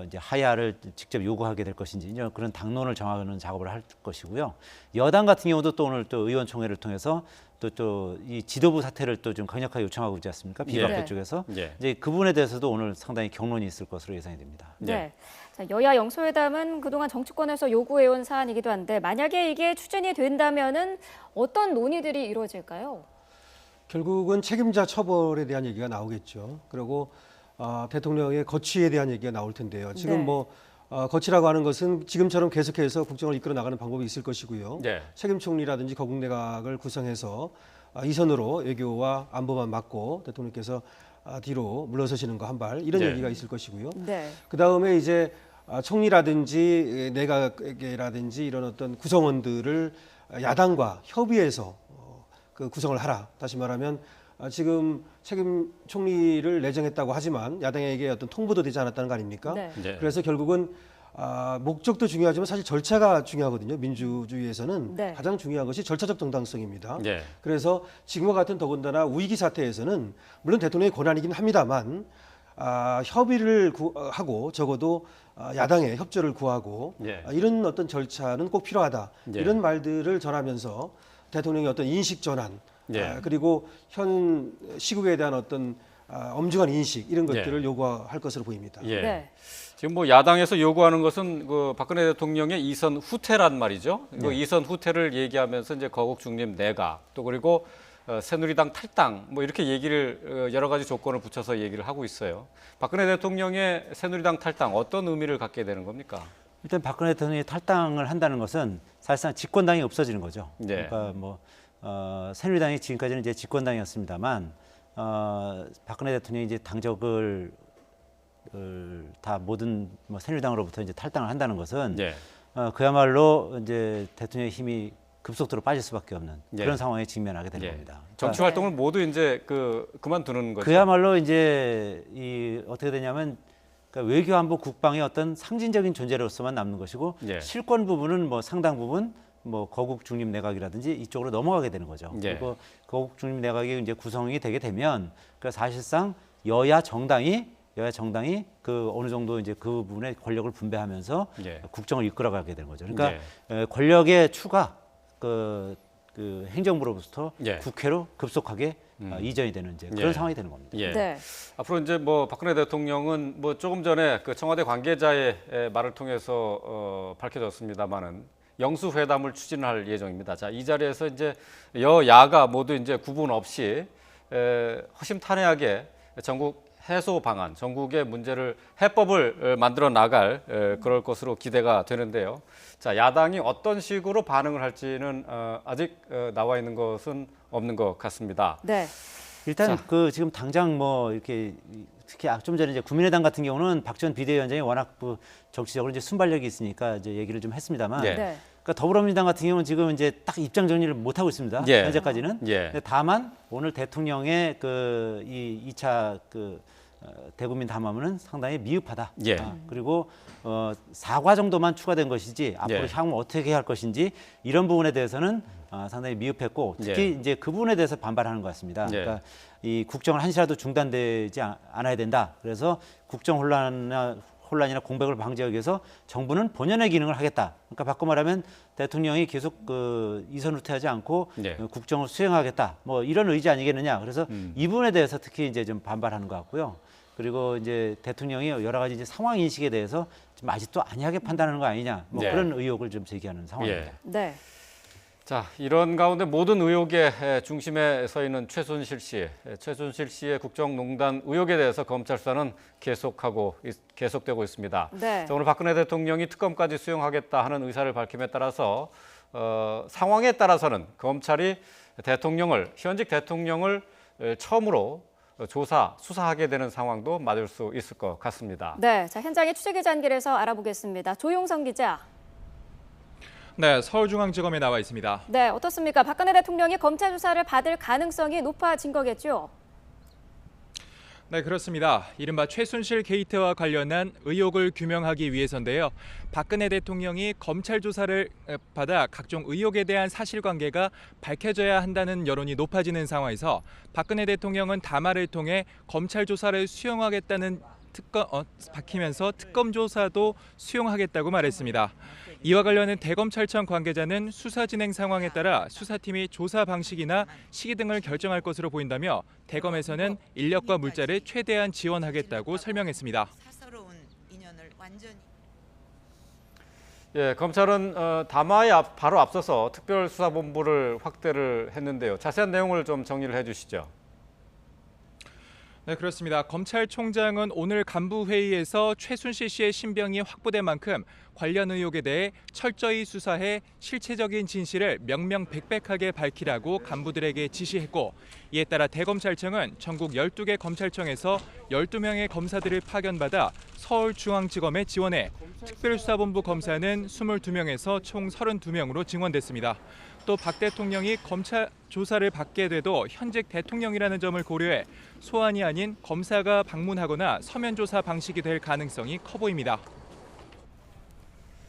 이제 하야를 직접 요구하게 될 것인지, 이런 그런 당론을 정하는 작업을 할 것이고요. 여당 같은 경우도 또 오늘 또 의원총회를 통해서 또 이 지도부 사퇴를 또 좀 강력하게 요청하고 있지 않습니까? 비박계 네. 쪽에서 예. 이제 그 부분에 대해서도 오늘 상당히 격론이 있을 것으로 예상이 됩니다. 네. 자, 여야 영수회담은 그동안 정치권에서 요구해온 사안이기도 한데 만약에 이게 추진이 된다면은 어떤 논의들이 이루어질까요? 결국은 책임자 처벌에 대한 얘기가 나오겠죠. 그리고 대통령의 거취에 대한 얘기가 나올 텐데요. 지금 네. 뭐 거취라고 하는 것은 지금처럼 계속해서 국정을 이끌어 나가는 방법이 있을 것이고요. 네. 책임 총리라든지 거국 내각을 구성해서 이선으로 외교와 안보만 맡고 대통령께서 뒤로 물러서시는 거 한 발, 이런 네. 얘기가 있을 것이고요. 네. 그 다음에 이제 총리라든지 내각이라든지 이런 어떤 구성원들을 야당과 협의해서 그 구성을 하라. 다시 말하면 지금 책임 총리를 내정했다고 하지만 야당에게 어떤 통보도 되지 않았다는 거 아닙니까? 네. 네. 그래서 결국은 목적도 중요하지만 사실 절차가 중요하거든요. 민주주의에서는 네. 가장 중요한 것이 절차적 정당성입니다. 예. 그래서 지금과 같은 더군다나 위기 사태에서는 물론 대통령의 권한이긴 합니다만 협의를 하고 적어도 야당의 협조를 구하고 예. 이런 어떤 절차는 꼭 필요하다. 예. 이런 말들을 전하면서 대통령의 어떤 인식 전환 예. 그리고 현 시국에 대한 어떤 엄중한 인식 이런 예. 것들을 요구할 것으로 보입니다. 예. 네. 지금 뭐 야당에서 요구하는 것은 그 박근혜 대통령의 이선 후퇴란 말이죠. 그 이선 후퇴를 얘기하면서 이제 거국 중립 내각 또 그리고 새누리당 탈당 뭐 이렇게 얘기를 여러 가지 조건을 붙여서 얘기를 하고 있어요. 박근혜 대통령의 새누리당 탈당 어떤 의미를 갖게 되는 겁니까? 일단 박근혜 대통령이 탈당을 한다는 것은 사실상 집권당이 없어지는 거죠. 네. 그러니까 뭐 새누리당이 지금까지는 이제 집권당이었습니다만 박근혜 대통령이 이제 당적을 다 모든 뭐 새누리당으로부터 이제 탈당을 한다는 것은 예. 그야말로 이제 대통령의 힘이 급속도로 빠질 수밖에 없는 예. 그런 상황에 직면하게 되는 예. 겁니다. 정치 활동을 모두 이제 그만두는 거죠. 그야말로 이제 어떻게 되냐면 그러니까 외교 안보 국방의 어떤 상징적인 존재로서만 남는 것이고 예. 실권 부분은 뭐 상당 부분 뭐 거국 중립 내각이라든지 이쪽으로 넘어가게 되는 거죠. 예. 그리고 거국 중립 내각이 이제 구성이 되게 되면 그러니까 사실상 여야 정당이 그 어느 정도 이제 그 부분에 권력을 분배하면서 예. 국정을 이끌어가게 되는 거죠. 그러니까 권력의 추가 그 행정부로부터 예. 국회로 급속하게 이전이 되는 이제 그런 예. 상황이 되는 겁니다. 예. 네. 앞으로 이제 뭐 박근혜 대통령은 뭐 조금 전에 그 청와대 관계자의 말을 통해서 밝혀졌습니다만은 영수 회담을 추진할 예정입니다. 자, 이 자리에서 이제 여야가 모두 이제 구분 없이 허심탄회하게 전국 해소 방안, 전국의 문제를 해법을 만들어 나갈 그럴 것으로 기대가 되는데요. 자, 야당이 어떤 식으로 반응을 할지는 아직 나와 있는 것은 없는 것 같습니다. 네. 일단 그 지금 당장 뭐 이렇게 특히 좀 전에 이제 국민의당 같은 경우는 박 전 비대위원장이 워낙 정치적으로 이제 순발력이 있으니까 이제 얘기를 좀 했습니다만, 예. 네. 그러니까 더불어민주당 같은 경우는 지금 이제 딱 입장 정리를 못 하고 있습니다. 예. 현재까지는. 예. 근데 다만 오늘 대통령의 그 이 2차 그 대국민 담화문은 상당히 미흡하다. 예. 그리고 사과 정도만 추가된 것이지 앞으로 예. 향후 어떻게 할 것인지 이런 부분에 대해서는 상당히 미흡했고 특히 예. 이제 그 부분에 대해서 반발하는 것 같습니다. 예. 그러니까 이 국정을 한시라도 중단되지 않아야 된다. 그래서 국정 혼란이나 공백을 방지하기 위해서 정부는 본연의 기능을 하겠다. 그러니까 바꿔 말하면 대통령이 계속 이선 후퇴하지 않고 예. 국정을 수행하겠다. 뭐 이런 의지 아니겠느냐. 그래서 이 부분에 대해서 특히 이제 좀 반발하는 것 같고요. 그리고 이제 대통령이 여러 가지 이제 상황 인식에 대해서 좀 아직도 안이하게 판단하는 거 아니냐. 뭐 예. 그런 의혹을 좀 제기하는 상황입니다. 예. 네. 자, 이런 가운데 모든 의혹의 중심에 서 있는 최순실 씨의 국정농단 의혹에 대해서 검찰 수사는 계속되고 있습니다. 네. 자, 오늘 박근혜 대통령이 특검까지 수용하겠다 하는 의사를 밝힘에 따라서 상황에 따라서는 검찰이 현직 대통령을 처음으로 수사하게 되는 상황도 맞을 수 있을 것 같습니다. 네. 자, 현장의 취재기자 연결해서 알아보겠습니다. 조용성 기자. 네, 서울중앙지검에 나와 있습니다. 네, 어떻습니까? 박근혜 대통령이 검찰 수사를 받을 가능성이 높아진 거겠죠? 네, 그렇습니다. 이른바 최순실 게이트와 관련한 의혹을 규명하기 위해서인데요. 박근혜 대통령이 검찰 조사를 받아 각종 의혹에 대한 사실관계가 밝혀져야 한다는 여론이 높아지는 상황에서 박근혜 대통령은 담화를 통해 검찰 조사를 수용하겠다는 밝히면서 특검 조사도 수용하겠다고 말했습니다. 이와 관련해 대검찰청 관계자는 수사 진행 상황에 따라 수사팀이 조사 방식이나 시기 등을 결정할 것으로 보인다며 대검에서는 인력과 물자를 최대한 지원하겠다고 설명했습니다. 사서로운 인연을 완전히 예, 검찰은 담화에 바로 앞서서 특별수사본부를 확대를 했는데요. 자세한 내용을 좀 정리를 해주시죠. 네, 그렇습니다. 검찰총장은 오늘 간부회의에서 최순실 씨의 신병이 확보된 만큼 관련 의혹에 대해 철저히 수사해 실체적인 진실을 명명백백하게 밝히라고 간부들에게 지시했고, 이에 따라 대검찰청은 전국 12개 검찰청에서 12명의 검사들을 파견받아 서울중앙지검에 지원해 특별수사본부 검사는 22명에서 총 32명으로 증원됐습니다. 또 박 대통령이 검찰 조사를 받게 돼도 현직 대통령이라는 점을 고려해 소환이 아닌 검사가 방문하거나 서면 조사 방식이 될 가능성이 커 보입니다.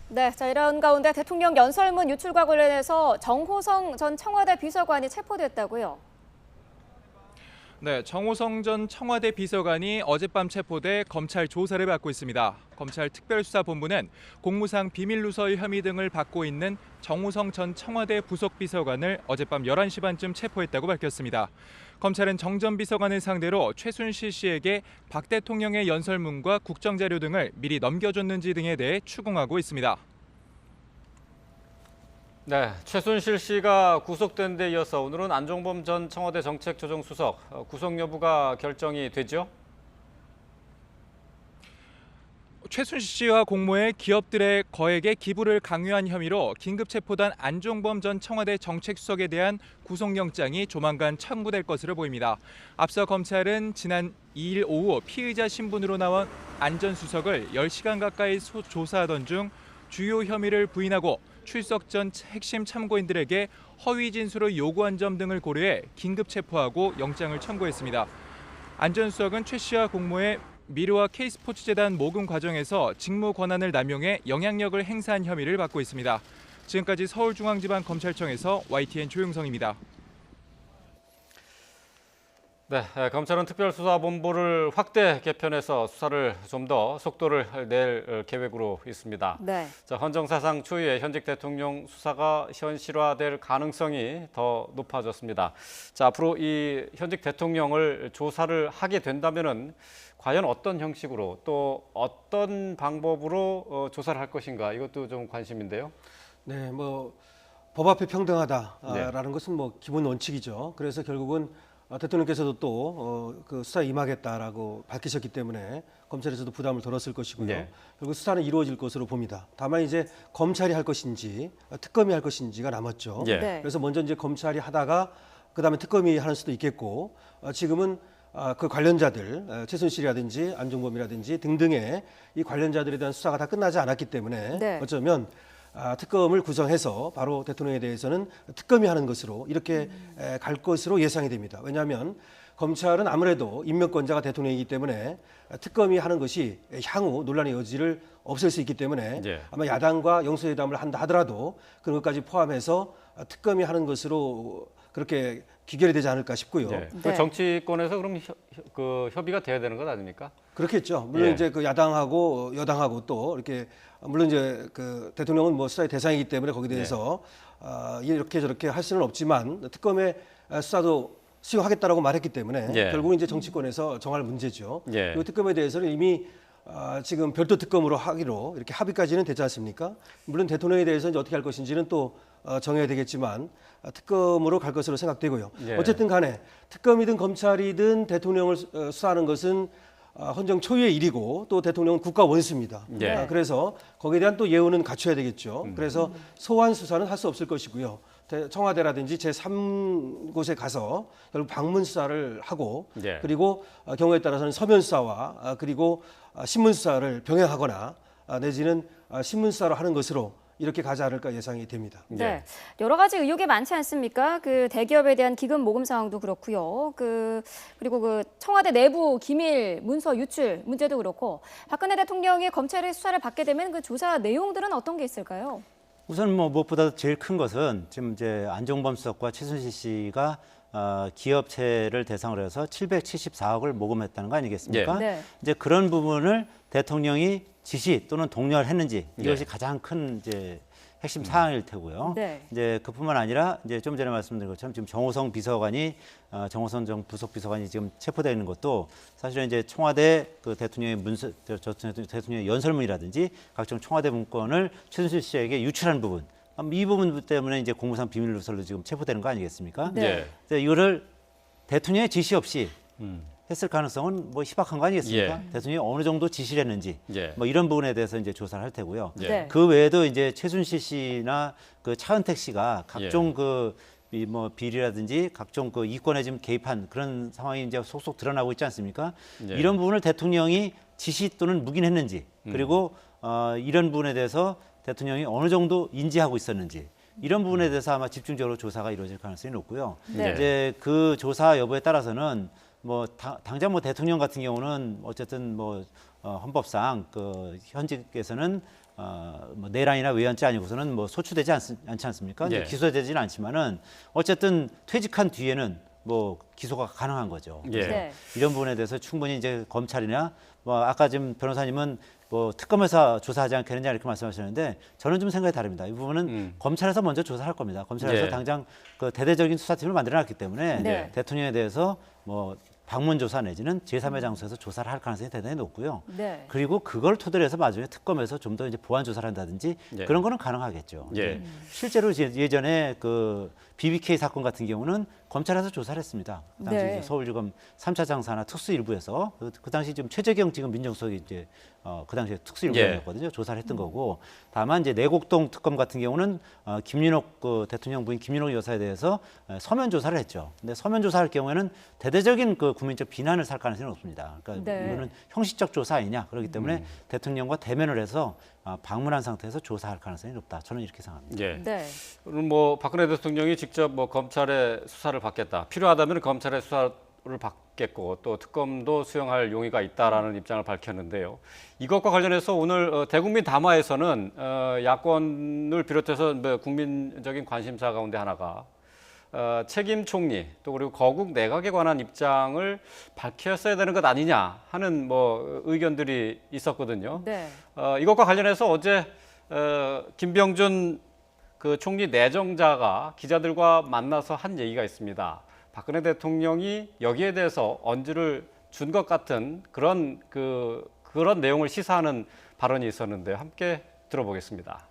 네, 자 이런 가운데 대통령 연설문 유출과 관련해서 정호성 전 청와대 비서관이 체포됐다고요. 네, 정호성 전 청와대 비서관이 어젯밤 체포돼 검찰 조사를 받고 있습니다. 검찰 특별수사본부는 공무상 비밀누설 혐의 등을 받고 있는 정호성 전 청와대 부속비서관을 어젯밤 11시 반쯤 체포했다고 밝혔습니다. 검찰은 정 전 비서관을 상대로 최순실 씨에게 박 대통령의 연설문과 국정자료 등을 미리 넘겨줬는지 등에 대해 추궁하고 있습니다. 네, 최순실 씨가 구속된 데 이어서 오늘은 안종범 전 청와대 정책조정수석 구속 여부가 결정이 되죠? 최순실 씨와 공모해 기업들의 거액의 기부를 강요한 혐의로 긴급 체포된 안종범 전 청와대 정책수석에 대한 구속영장이 조만간 청구될 것으로 보입니다. 앞서 검찰은 지난 2일 오후 피의자 신분으로 나온 안 전 수석을 10시간 가까이 조사하던 중 주요 혐의를 부인하고 출석 전 핵심 참고인들에게 허위 진술을 요구한 점 등을 고려해 긴급 체포하고 영장을 청구했습니다. 안 전 수석은 최 씨와 공모해 미르와 K스포츠재단 모금 과정에서 직무 권한을 남용해 영향력을 행사한 혐의를 받고 있습니다. 지금까지 서울중앙지방검찰청에서 YTN 조용성입니다. 네, 검찰은 특별수사본부를 확대 개편해서 수사를 좀 더 속도를 낼 계획으로 있습니다. 네. 자, 헌정사상 초유의 현직 대통령 수사가 현실화될 가능성이 더 높아졌습니다. 자, 앞으로 이 현직 대통령을 조사를 하게 된다면은 과연 어떤 형식으로 또 어떤 방법으로 조사를 할 것인가, 이것도 좀 관심인데요. 네, 뭐 법 앞에 평등하다라는 것은 뭐 기본 원칙이죠. 그래서 결국은 대통령께서도 또 그 수사에 임하겠다라고 밝히셨기 때문에 검찰에서도 부담을 덜었을 것이고요. 네. 결국 수사는 이루어질 것으로 봅니다. 다만 이제 검찰이 할 것인지 특검이 할 것인지가 남았죠. 예. 네. 그래서 먼저 이제 검찰이 하다가 그다음에 특검이 하는 수도 있겠고, 지금은 그 관련자들 최순실이라든지 안종범이라든지 등등의 이 관련자들에 대한 수사가 다 끝나지 않았기 때문에 네. 어쩌면 특검을 구성해서 바로 대통령에 대해서는 특검이 하는 것으로 이렇게 갈 것으로 예상이 됩니다. 왜냐하면 검찰은 아무래도 임명권자가 대통령이기 때문에 특검이 하는 것이 향후 논란의 여지를 없앨 수 있기 때문에 예. 아마 야당과 영수회담을 한다 하더라도 그런 것까지 포함해서 특검이 하는 것으로 그렇게 귀결이 되지 않을까 싶고요. 네. 네. 그 정치권에서 그럼 그 협의가 돼야 되는 것 아닙니까? 그렇겠죠. 물론 예. 이제 그 야당하고 여당하고 또 이렇게 물론 이제 그 대통령은 뭐 수사의 대상이기 때문에 거기에 대해서 이렇게 저렇게 할 수는 없지만 특검의 수사도 수용하겠다라고 말했기 때문에 예. 결국은 이제 정치권에서 정할 문제죠. 예. 그리고 특검에 대해서는 이미 지금 별도 특검으로 하기로 이렇게 합의까지는 되지 않습니까? 물론 대통령에 대해서 이제 어떻게 할 것인지는 또 정해야 되겠지만 특검으로 갈 것으로 생각되고요. 예. 어쨌든 간에 특검이든 검찰이든 대통령을 수사하는 것은 헌정 초유의 일이고 또 대통령은 국가 원수입니다. 예. 그래서 거기에 대한 또 예우는 갖춰야 되겠죠. 그래서 소환 수사는 할 수 없을 것이고요. 청와대라든지 제3곳에 가서 결국 방문 수사를 하고 예. 그리고 경우에 따라서는 서면 수사와 그리고 신문 수사를 병행하거나 내지는 신문 수사로 하는 것으로 이렇게 가지 않을까 예상이 됩니다. 네. 여러 가지 의혹이 많지 않습니까? 그 대기업에 대한 기금 모금 상황도 그렇고요. 그리고 그 청와대 내부 기밀 문서 유출 문제도 그렇고 박근혜 대통령이 검찰의 수사를 받게 되면 그 조사 내용들은 어떤 게 있을까요? 우선 뭐 무엇보다 제일 큰 것은 지금 이제 안종범 수석과 최순실 씨가 기업체를 대상으로 해서 774억을 모금했다는 거 아니겠습니까? 네. 이제 그런 부분을 대통령이 지시 또는 독려를 했는지 이것이 가장 큰 이제 핵심 사항일 테고요. 네. 이제 그뿐만 아니라 이제 좀 전에 말씀드린 것처럼 지금 정호성 비서관이 정호성 정 부속 비서관이 지금 체포되어 있는 것도 사실은 이제 청와대 그 대통령의 대통령의 연설문이라든지 각종 청와대 문건을 최순실 씨에게 유출한 부분 이 부분 때문에 이제 공무상 비밀 누설로 지금 체포되는 거 아니겠습니까? 네. 이거를 대통령의 지시 없이 했을 가능성은 뭐 희박한 거 아니겠습니까? 예. 대통령이 어느 정도 지시를 했는지 예. 뭐 이런 부분에 대해서 이제 조사를 할 테고요. 예. 네. 그 외에도 이제 최순실 씨나 그 차은택 씨가 각종 예. 뭐 비리라든지 각종 그 이권에 지금 개입한 그런 상황이 이제 속속 드러나고 있지 않습니까? 예. 이런 부분을 대통령이 지시 또는 묵인했는지 그리고 이런 부분에 대해서 대통령이 어느 정도 인지하고 있었는지 이런 부분에 대해서 아마 집중적으로 조사가 이루어질 가능성이 높고요. 네. 이제 그 조사 여부에 따라서는 뭐 당장 뭐 대통령 같은 경우는 어쨌든 뭐 헌법상 그 현직에서는 뭐 내란이나 외환죄 아니고서는 뭐 소추되지 않지 않습니까? 예. 기소되지는 않지만은 어쨌든 퇴직한 뒤에는 뭐 기소가 가능한 거죠. 예. 네. 이런 부분에 대해서 충분히 이제 검찰이나 뭐 아까 지금 변호사님은 뭐 특검에서 조사하지 않겠느냐 이렇게 말씀하셨는데 저는 좀 생각이 다릅니다. 이 부분은 검찰에서 먼저 조사할 겁니다. 검찰에서 예. 당장 그 대대적인 수사팀을 만들어놨기 때문에 네. 대통령에 대해서 뭐 방문 조사 내지는 제3의 장소에서 조사를 할 가능성이 대단히 높고요. 네. 그리고 그걸 토대로 해서 나중에 특검에서 좀 더 이제 보완 조사를 한다든지 예. 그런 거는 가능하겠죠. 예. 네. 실제로 예전에 그 BBK 사건 같은 경우는 검찰에서 조사를 했습니다. 그 당시 네. 이제 서울지검 3차 장사나 특수일부에서 그 당시 지금 최재경 지금 민정수석이 이제 그 당시에 특수일부였거든요. 조사를 했던 거고 다만 이제 내곡동 특검 같은 경우는 김윤옥 그 대통령 부인 김윤옥 여사에 대해서 서면 조사를 했죠. 근데 서면 조사할 경우에는 대대적인 그 국민적 비난을 살 가능성이 높습니다. 그러니까 네. 이거는 형식적 조사 아니냐 그렇기 때문에 대통령과 대면을 해서 방문한 상태에서 조사할 가능성이 높다. 저는 이렇게 생각합니다. 예. 네. 오늘 뭐 박근혜 대통령이 직접 뭐 검찰의 수사를 받겠다. 필요하다면 검찰의 수사를 받겠고 또 특검도 수용할 용의가 있다라는 입장을 밝혔는데요. 이것과 관련해서 오늘 대국민 담화에서는 야권을 비롯해서 뭐 국민적인 관심사 가운데 하나가 책임 총리 또 그리고 거국 내각에 관한 입장을 밝혔어야 되는 것 아니냐 하는 뭐 의견들이 있었거든요. 네. 이것과 관련해서 어제 김병준 그 총리 내정자가 기자들과 만나서 한 얘기가 있습니다. 박근혜 대통령이 여기에 대해서 언지를 준 것 같은 그런 내용을 시사하는 발언이 있었는데 함께 들어보겠습니다.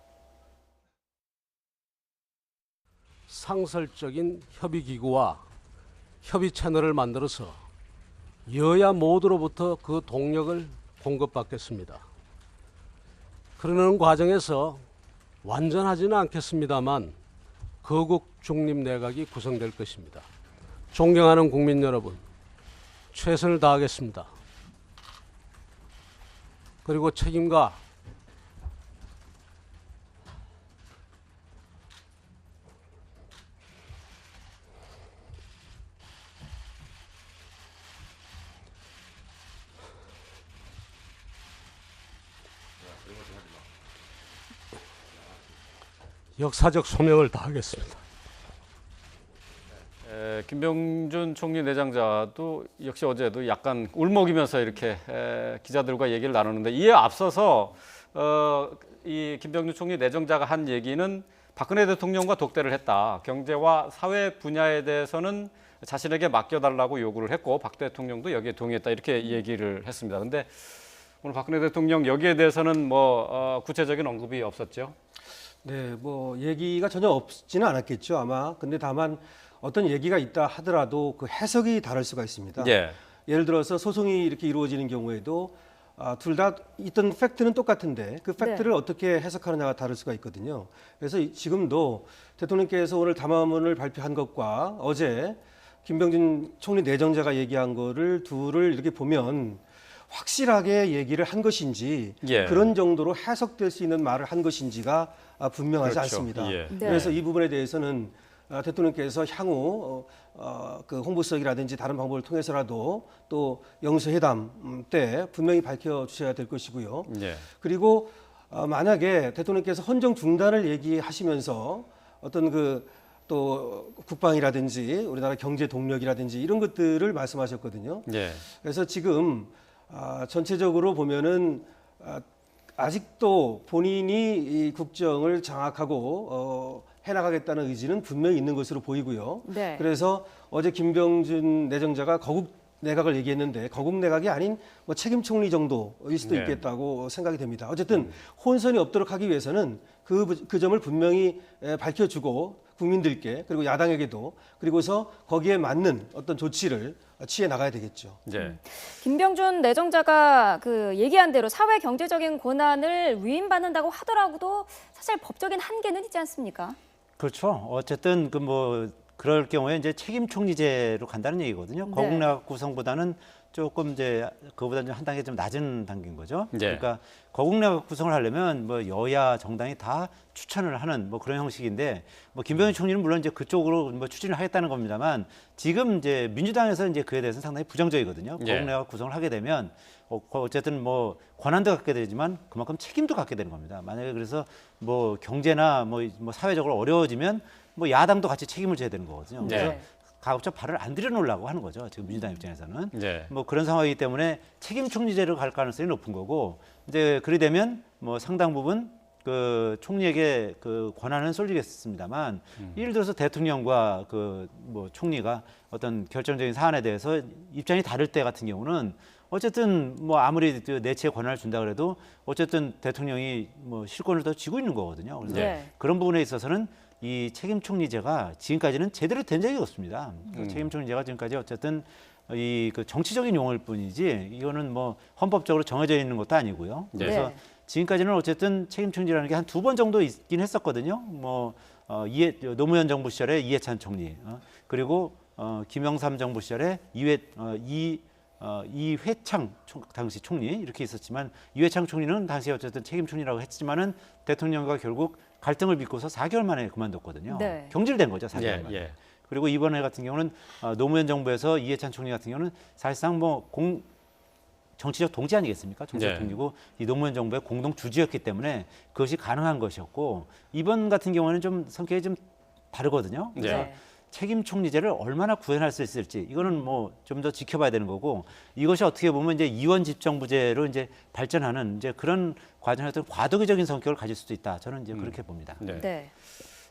상설적인 협의기구와 협의 채널을 만들어서 여야 모두로부터 그 동력을 공급받겠습니다. 그러는 과정에서 완전하지는 않겠습니다만 거국 중립 내각이 구성될 것입니다. 존경하는 국민 여러분, 최선을 다하겠습니다. 그리고 책임과 역사적 소명을 다하겠습니다. 김병준 총리 내정자도 역시 어제도 약간 울먹이면서 이렇게 기자들과 얘기를 나누는데 이에 앞서서 이 김병준 총리 내정자가 한 얘기는 박근혜 대통령과 독대를 했다. 경제와 사회 분야에 대해서는 자신에게 맡겨달라고 요구를 했고 박 대통령도 여기에 동의했다. 이렇게 얘기를 했습니다. 그런데 오늘 박근혜 대통령 여기에 대해서는 뭐 구체적인 언급이 없었죠? 네, 뭐 얘기가 전혀 없지는 않았겠죠 아마. 근데 다만 어떤 얘기가 있다 하더라도 그 해석이 다를 수가 있습니다. 예. 예를 들어서 소송이 이렇게 이루어지는 경우에도 둘 다 있던 팩트는 똑같은데 그 팩트를 어떻게 해석하느냐가 다를 수가 있거든요. 그래서 지금도 대통령께서 오늘 담화문을 발표한 것과 어제 김병준 총리 내정자가 얘기한 거를 둘을 이렇게 보면 확실하게 얘기를 한 것인지 예. 그런 정도로 해석될 수 있는 말을 한 것인지가 분명하지 그렇죠. 않습니다. 예. 네. 그래서 이 부분에 대해서는 대통령께서 향후 그 홍보석이라든지 다른 방법을 통해서라도 또 영수회담 때 분명히 밝혀주셔야 될 것이고요. 예. 그리고 만약에 대통령께서 헌정 중단을 얘기하시면서 어떤 그 또 국방이라든지 우리나라 경제 동력이라든지 이런 것들을 말씀하셨거든요. 예. 그래서 지금 전체적으로 보면은 아직도 본인이 이 국정을 장악하고 해나가겠다는 의지는 분명히 있는 것으로 보이고요. 네. 그래서 어제 김병준 내정자가 거국 내각을 얘기했는데 거국 내각이 아닌 뭐 책임 총리 정도일 수도 네. 있겠다고 생각이 됩니다. 어쨌든 혼선이 없도록 하기 위해서는 그 점을 분명히 밝혀주고 국민들께 그리고 야당에게도 그리고서 거기에 맞는 어떤 조치를 취해 나가야 되겠죠. 예. 김병준 내정자가 그 얘기한 대로 사회 경제적인 권한을 위임받는다고 하더라도 사실 법적인 한계는 있지 않습니까? 그렇죠. 어쨌든 그 뭐 그럴 경우에 이제 책임 총리제로 간다는 얘기거든요. 네. 거국내각 구성보다는 조금 이제 그보다 한 단계 좀 낮은 단계인 거죠. 예. 그러니까 거국내각 구성을 하려면 뭐 여야 정당이 다 추천을 하는 뭐 그런 형식인데 뭐 김병준 총리는 물론 이제 그쪽으로 뭐 추진을 하겠다는 겁니다만 지금 이제 민주당에서 이제 그에 대해서는 상당히 부정적이거든요. 예. 거국내각 구성을 하게 되면 어쨌든 뭐 권한도 갖게 되지만 그만큼 책임도 갖게 되는 겁니다. 만약에 그래서 뭐 경제나 뭐 사회적으로 어려워지면 뭐 야당도 같이 책임을 져야 되는 거거든요. 그래서 네. 가급적 발을 안 들여놓으려고 하는 거죠. 지금 민주당 입장에서는. 예. 뭐 그런 상황이기 때문에 책임 총리제로 갈 가능성이 높은 거고 이제 그리 되면 뭐 상당 부분 그 총리에게 그 권한은 쏠리겠습니다만 예를 들어서 대통령과 그 뭐 총리가 어떤 결정적인 사안에 대해서 입장이 다를 때 같은 경우는 어쨌든 뭐 아무리 내치의 권한을 준다 그래도 어쨌든 대통령이 뭐 실권을 더 쥐고 있는 거거든요. 그래서 네. 그런 부분에 있어서는 이 책임 총리제가 지금까지는 제대로 된 적이 없습니다. 그 책임 총리제가 지금까지 어쨌든 이 그 정치적인 용어일 뿐이지 이거는 뭐 헌법적으로 정해져 있는 것도 아니고요. 그래서 네. 지금까지는 어쨌든 책임 총리라는 게 한 2번 정도 있긴 했었거든요. 뭐 노무현 정부 시절에 이해찬 총리, 그리고 김영삼 정부 시절에 이회창 당시 총리 이렇게 있었지만 이회창 총리는 당시에 어쨌든 책임 총리라고 했지만은 대통령과 결국 갈등을 빚고서 4개월 만에 그만뒀거든요. 네. 경질된 거죠, 4개월 예. 만에. 예. 그리고 이번에 같은 경우는 노무현 정부에서 이해찬 총리 같은 경우는 사실상 뭐 정치적 동지 아니겠습니까? 정치적 네. 동지고 이 노무현 정부의 공동 주지였기 때문에 그것이 가능한 것이었고 이번 같은 경우는 좀 성격이 좀 다르거든요. 그래서 네. 책임 총리제를 얼마나 구현할 수 있을지 이거는 뭐 좀 더 지켜봐야 되는 거고 이것이 어떻게 보면 이제 이원 집정부제로 이제 발전하는 이제 그런 과정에 어떤 과도기적인 성격을 가질 수도 있다. 저는 이제 그렇게 봅니다. 네. 네.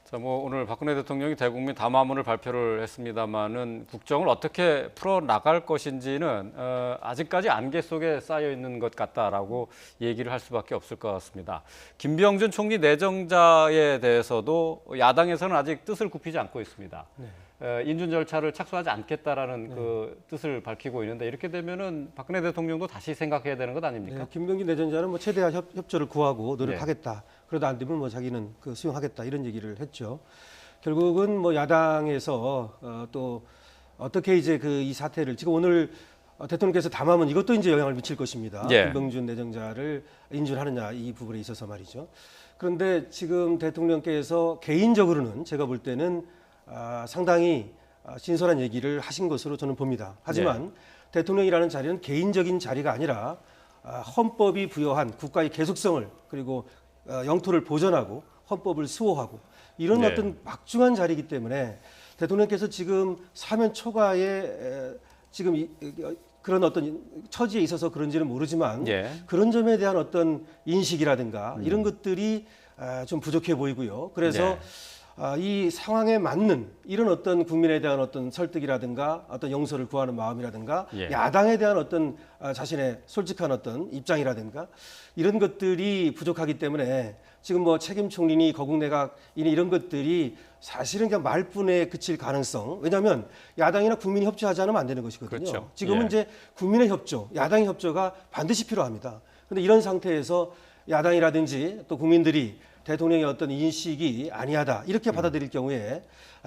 자, 뭐 오늘 박근혜 대통령이 대국민 담화문을 발표를 했습니다마는 국정을 어떻게 풀어 나갈 것인지는 아직까지 안개 속에 쌓여 있는 것 같다라고 얘기를 할 수밖에 없을 것 같습니다. 김병준 총리 내정자에 대해서도 야당에서는 아직 뜻을 굽히지 않고 있습니다. 인준 절차를 착수하지 않겠다라는 그 뜻을 밝히고 있는데 이렇게 되면은 박근혜 대통령도 다시 생각해야 되는 것 아닙니까? 네, 김병준 내정자는 뭐 최대한 협조를 구하고 노력하겠다. 그러다 안 되면 뭐 자기는 그 수용하겠다 이런 얘기를 했죠. 결국은 뭐 야당에서 또 어떻게 이제 그 이 사태를 지금 오늘 대통령께서 담화문 이것도 이제 영향을 미칠 것입니다. 예. 김병준 내정자를 인준하느냐 이 부분에 있어서 말이죠. 그런데 지금 대통령께서 개인적으로는 제가 볼 때는 상당히 진솔한 얘기를 하신 것으로 저는 봅니다. 하지만 대통령이라는 자리는 개인적인 자리가 아니라 헌법이 부여한 국가의 계속성을 그리고 영토를 보존하고 헌법을 수호하고 이런 네. 어떤 막중한 자리이기 때문에 대통령께서 지금 사면 초과에 지금 그런 어떤 처지에 있어서 그런지는 모르지만 예. 그런 점에 대한 어떤 인식이라든가 이런 것들이 좀 부족해 보이고요. 그래서 이 상황에 맞는 이런 어떤 국민에 대한 어떤 설득이라든가 어떤 용서를 구하는 마음이라든가 예. 야당에 대한 어떤 자신의 솔직한 어떤 입장이라든가 이런 것들이 부족하기 때문에 지금 뭐 책임 총리니 거국 내각이니 이런 것들이 사실은 그냥 말뿐에 그칠 가능성. 왜냐하면 야당이나 국민이 협조하지 않으면 안 되는 것이거든요. 그렇죠. 지금은 예. 이제 국민의 협조, 야당의 협조가 반드시 필요합니다. 그런데 이런 상태에서 야당이라든지 또 국민들이 대통령의 어떤 인식이 아니하다 이렇게 받아들일 경우에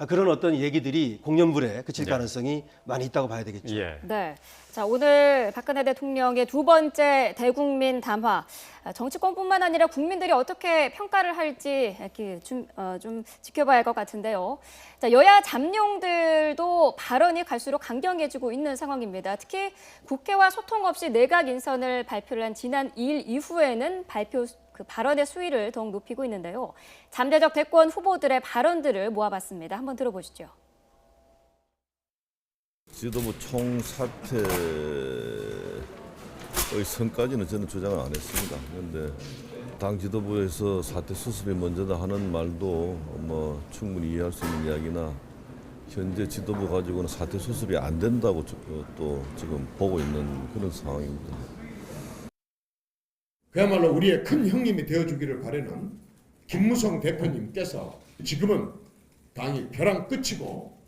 그런 어떤 얘기들이 공연불에 그칠 가능성이 많이 있다고 봐야 되겠죠. 예. 네. 자, 오늘 박근혜 대통령의 두 번째 대국민 담화. 정치권뿐만 아니라 국민들이 어떻게 평가를 할지 이렇게 좀 지켜봐야 할 것 같은데요. 자, 여야 잠룡들도 발언이 갈수록 강경해지고 있는 상황입니다. 특히 국회와 소통 없이 내각 인선을 발표를 한 지난 2일 이후에는 발언의 수위를 더욱 높이고 있는데요. 잠재적 대권 후보들의 발언들을 모아봤습니다. 한번 들어보시죠. 지도부 총사퇴의 선까지는 저는 주장을 안 했습니다. 그런데 당 지도부에서 사퇴 수습이 먼저다 하는 말도 뭐 충분히 이해할 수 있는 이야기나 현재 지도부 가지고는 사퇴 수습이 안 된다고 또 지금 보고 있는 그런 상황입니다. 그야말로 우리의 큰 형님이 되어주기를 바라는 김무성 대표님께서 지금은 당이 벼랑 끝이고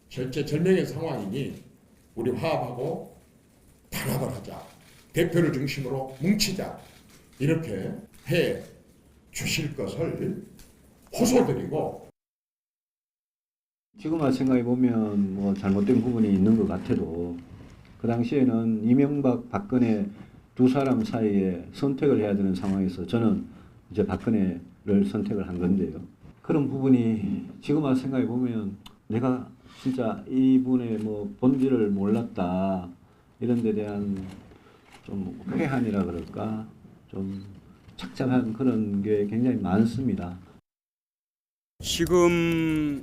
절체절명의 상황이니 우리 화합하고 단합을 하자. 대표를 중심으로 뭉치자. 이렇게 해 주실 것을 호소드리고 지금 생각해 보면 뭐 잘못된 부분이 있는 것 같아도 그 당시에는 이명박, 박근혜 두 사람 사이에 선택을 해야 되는 상황에서 저는 이제 박근혜를 선택을 한 건데요. 그런 부분이 지금 생각해 보면 내가 진짜 이분의 뭐 본질을 몰랐다 이런 데 대한 좀 회한이라 그럴까 좀 착잡한 그런 게 굉장히 많습니다. 지금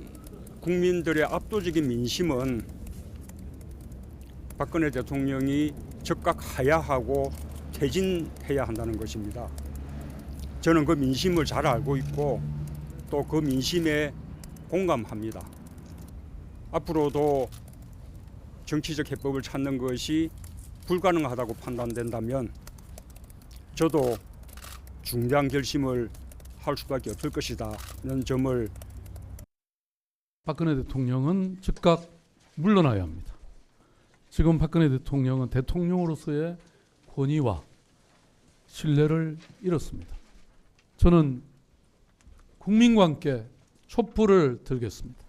국민들의 압도적인 민심은 박근혜 대통령이 즉각 하야하고 퇴진해야 한다는 것입니다. 저는 그 민심을 잘 알고 있고 또 그 민심에 공감합니다. 앞으로도 정치적 해법을 찾는 것이 불가능하다고 판단된다면 저도 중대한 결심을 할 수밖에 없을 것이다는 점을 박근혜 대통령은 즉각 물러나야 합니다. 지금 박근혜 대통령은 대통령으로서의 권위와 신뢰를 잃었습니다. 저는 국민과 함께 촛불을 들겠습니다.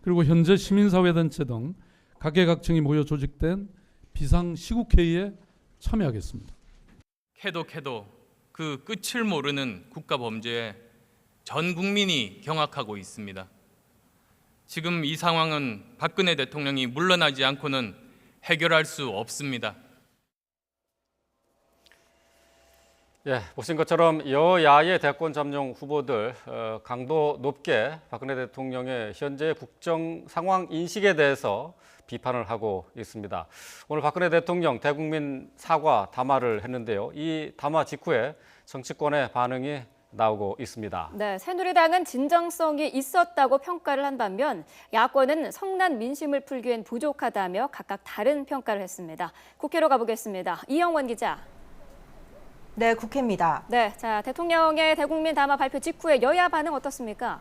그리고 현재 시민사회단체 등 각계각층이 모여 조직된 비상시국회의에 참여하겠습니다. 캐도 그 끝을 모르는 국가범죄에 전 국민이 경악하고 있습니다. 지금 이 상황은 박근혜 대통령이 물러나지 않고는 해결할 수 없습니다. 예, 보신 것처럼 여야의 대권 잠룡 후보들 강도 높게 박근혜 대통령의 현재 국정 상황 인식에 대해서 비판을 하고 있습니다. 오늘 박근혜 대통령 대국민 사과 담화를 했는데요. 이 담화 직후에 정치권의 반응이 나오고 있습니다. 네, 새누리당은 진정성이 있었다고 평가를 한 반면 야권은 성난 민심을 풀기엔 부족하다며 각각 다른 평가를 했습니다. 국회로 가보겠습니다. 이영원 기자. 네, 국회입니다. 네, 자 대통령의 대국민 담화 발표 직후에 여야 반응 어떻습니까?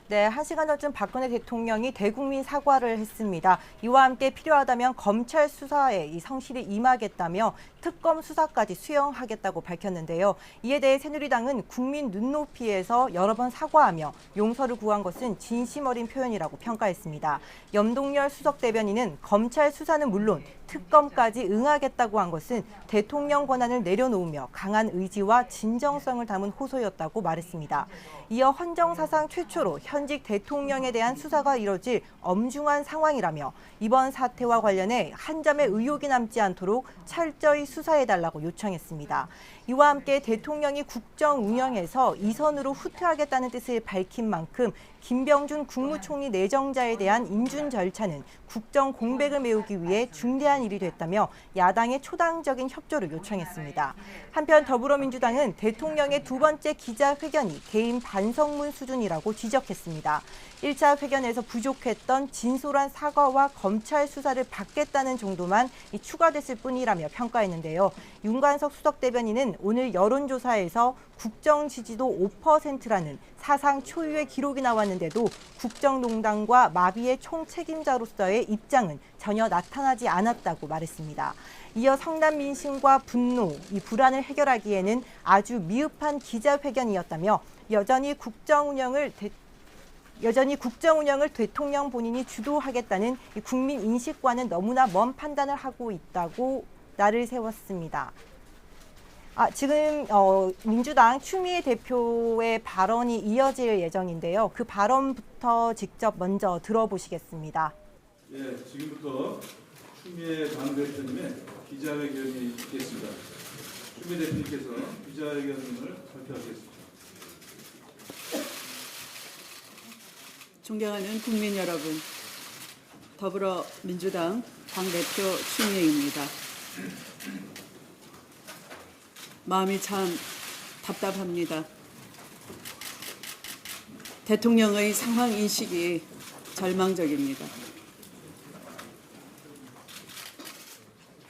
네, 1시간여쯤 박근혜 대통령이 대국민 사과를 했습니다. 이와 함께 필요하다면 검찰 수사에 성실히 임하겠다며 특검 수사까지 수용하겠다고 밝혔는데요. 이에 대해 새누리당은 국민 눈높이에서 여러 번 사과하며 용서를 구한 것은 진심 어린 표현이라고 평가했습니다. 염동열 수석 대변인은 검찰 수사는 물론 특검까지 응하겠다고 한 것은 대통령 권한을 내려놓으며 강한 의지와 진정성을 담은 호소였다고 말했습니다. 이어 헌정사상 최초로 현직 대통령에 대한 수사가 이뤄질 엄중한 상황이라며 이번 사태와 관련해 한 점의 의혹이 남지 않도록 철저히 수사해달라고 요청했습니다. 이와 함께 대통령이 국정 운영에서 이선으로 후퇴하겠다는 뜻을 밝힌 만큼 김병준 국무총리 내정자에 대한 인준 절차는 국정 공백을 메우기 위해 중대한 일이 됐다며 야당의 초당적인 협조를 요청했습니다. 한편 더불어민주당은 대통령의 두 번째 기자회견이 개인 반성문 수준이라고 지적했습니다. 1차 회견에서 부족했던 진솔한 사과와 검찰 수사를 받겠다는 정도만 추가됐을 뿐이라며 평가했는데요. 윤관석 수석 대변인은 오늘 여론조사에서 국정 지지도 5%라는 사상 초유의 기록이 나왔는데도 국정농단과 마비의 총책임자로서의 입장은 전혀 나타나지 않았다고 말했습니다. 이어 성남 민심과 분노, 이 불안을 해결하기에는 아주 미흡한 기자회견이었다며 여전히 국정 운영을 대통령 본인이 주도하겠다는 국민 인식과는 너무나 먼 판단을 하고 있다고 날을 세웠습니다. 지금 민주당 추미애 대표의 발언이 이어질 예정인데요. 그 발언부터 직접 먼저 들어보시겠습니다. 예, 지금부터 추미애 당대표님의 기자회견이 있겠습니다. 추미애 대표님께서 기자회견을 발표하겠습니다. 존경하는 국민 여러분, 더불어민주당 당대표 추미애입니다. 마음이 참 답답합니다. 대통령의 상황 인식이 절망적입니다.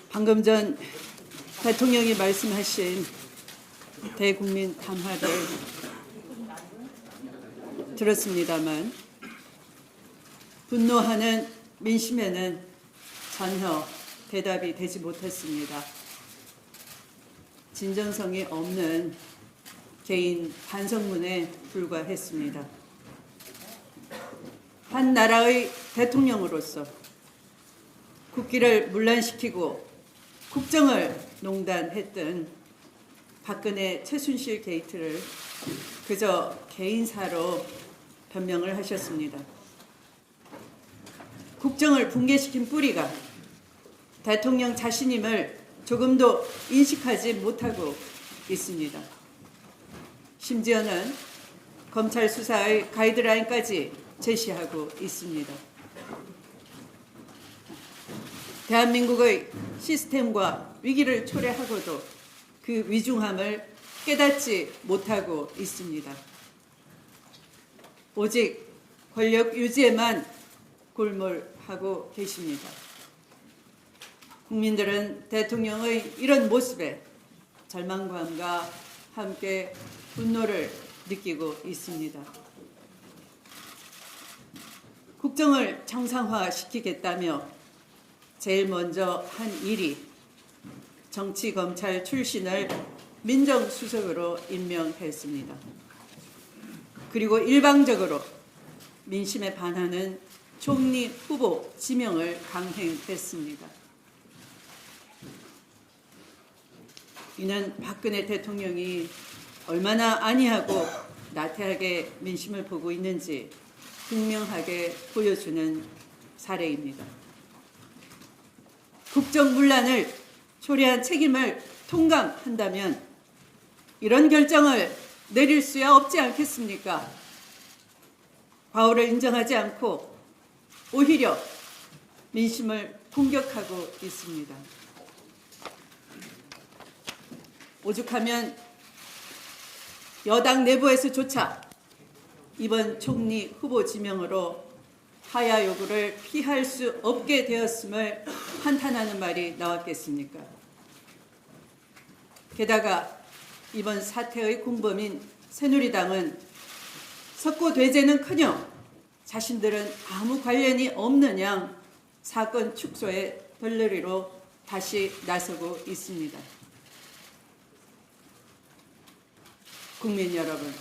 방금 전 대통령이 말씀하신 대국민 담화를 들었습니다만 분노하는 민심에는 전혀 대답이 되지 못했습니다. 진정성이 없는 개인 반성문에 불과했습니다. 한 나라의 대통령으로서 국기를 문란시키고 국정을 농단했던 박근혜 최순실 게이트를 그저 개인사로 변명을 하셨습니다. 국정을 붕괴시킨 뿌리가 대통령 자신임을 조금도 인식하지 못하고 있습니다. 심지어는 검찰 수사의 가이드라인까지 제시하고 있습니다. 대한민국의 시스템과 위기를 초래하고도 그 위중함을 깨닫지 못하고 있습니다. 오직 권력 유지에만 골몰하고 계십니다. 국민들은 대통령의 이런 모습에 절망감과 함께 분노를 느끼고 있습니다. 국정을 정상화시키겠다며 제일 먼저 한 일이 정치검찰 출신을 민정수석으로 임명했습니다. 그리고 일방적으로 민심에 반하는 총리 후보 지명을 강행했습니다. 이는 박근혜 대통령이 얼마나 안이하고 나태하게 민심을 보고 있는지 분명하게 보여주는 사례입니다. 국정문란을 초래한 책임을 통감한다면 이런 결정을 내릴 수야 없지 않겠습니까? 과오를 인정하지 않고 오히려 민심을 공격하고 있습니다. 오죽하면 여당 내부에서조차 이번 총리 후보 지명으로 하야 요구를 피할 수 없게 되었음을 한탄하는 말이 나왔겠습니까? 게다가 이번 사태의 공범인 새누리당은 석고대죄는커녕 자신들은 아무 관련이 없는 양 사건 축소의 덜러리로 다시 나서고 있습니다. 국민 여러분,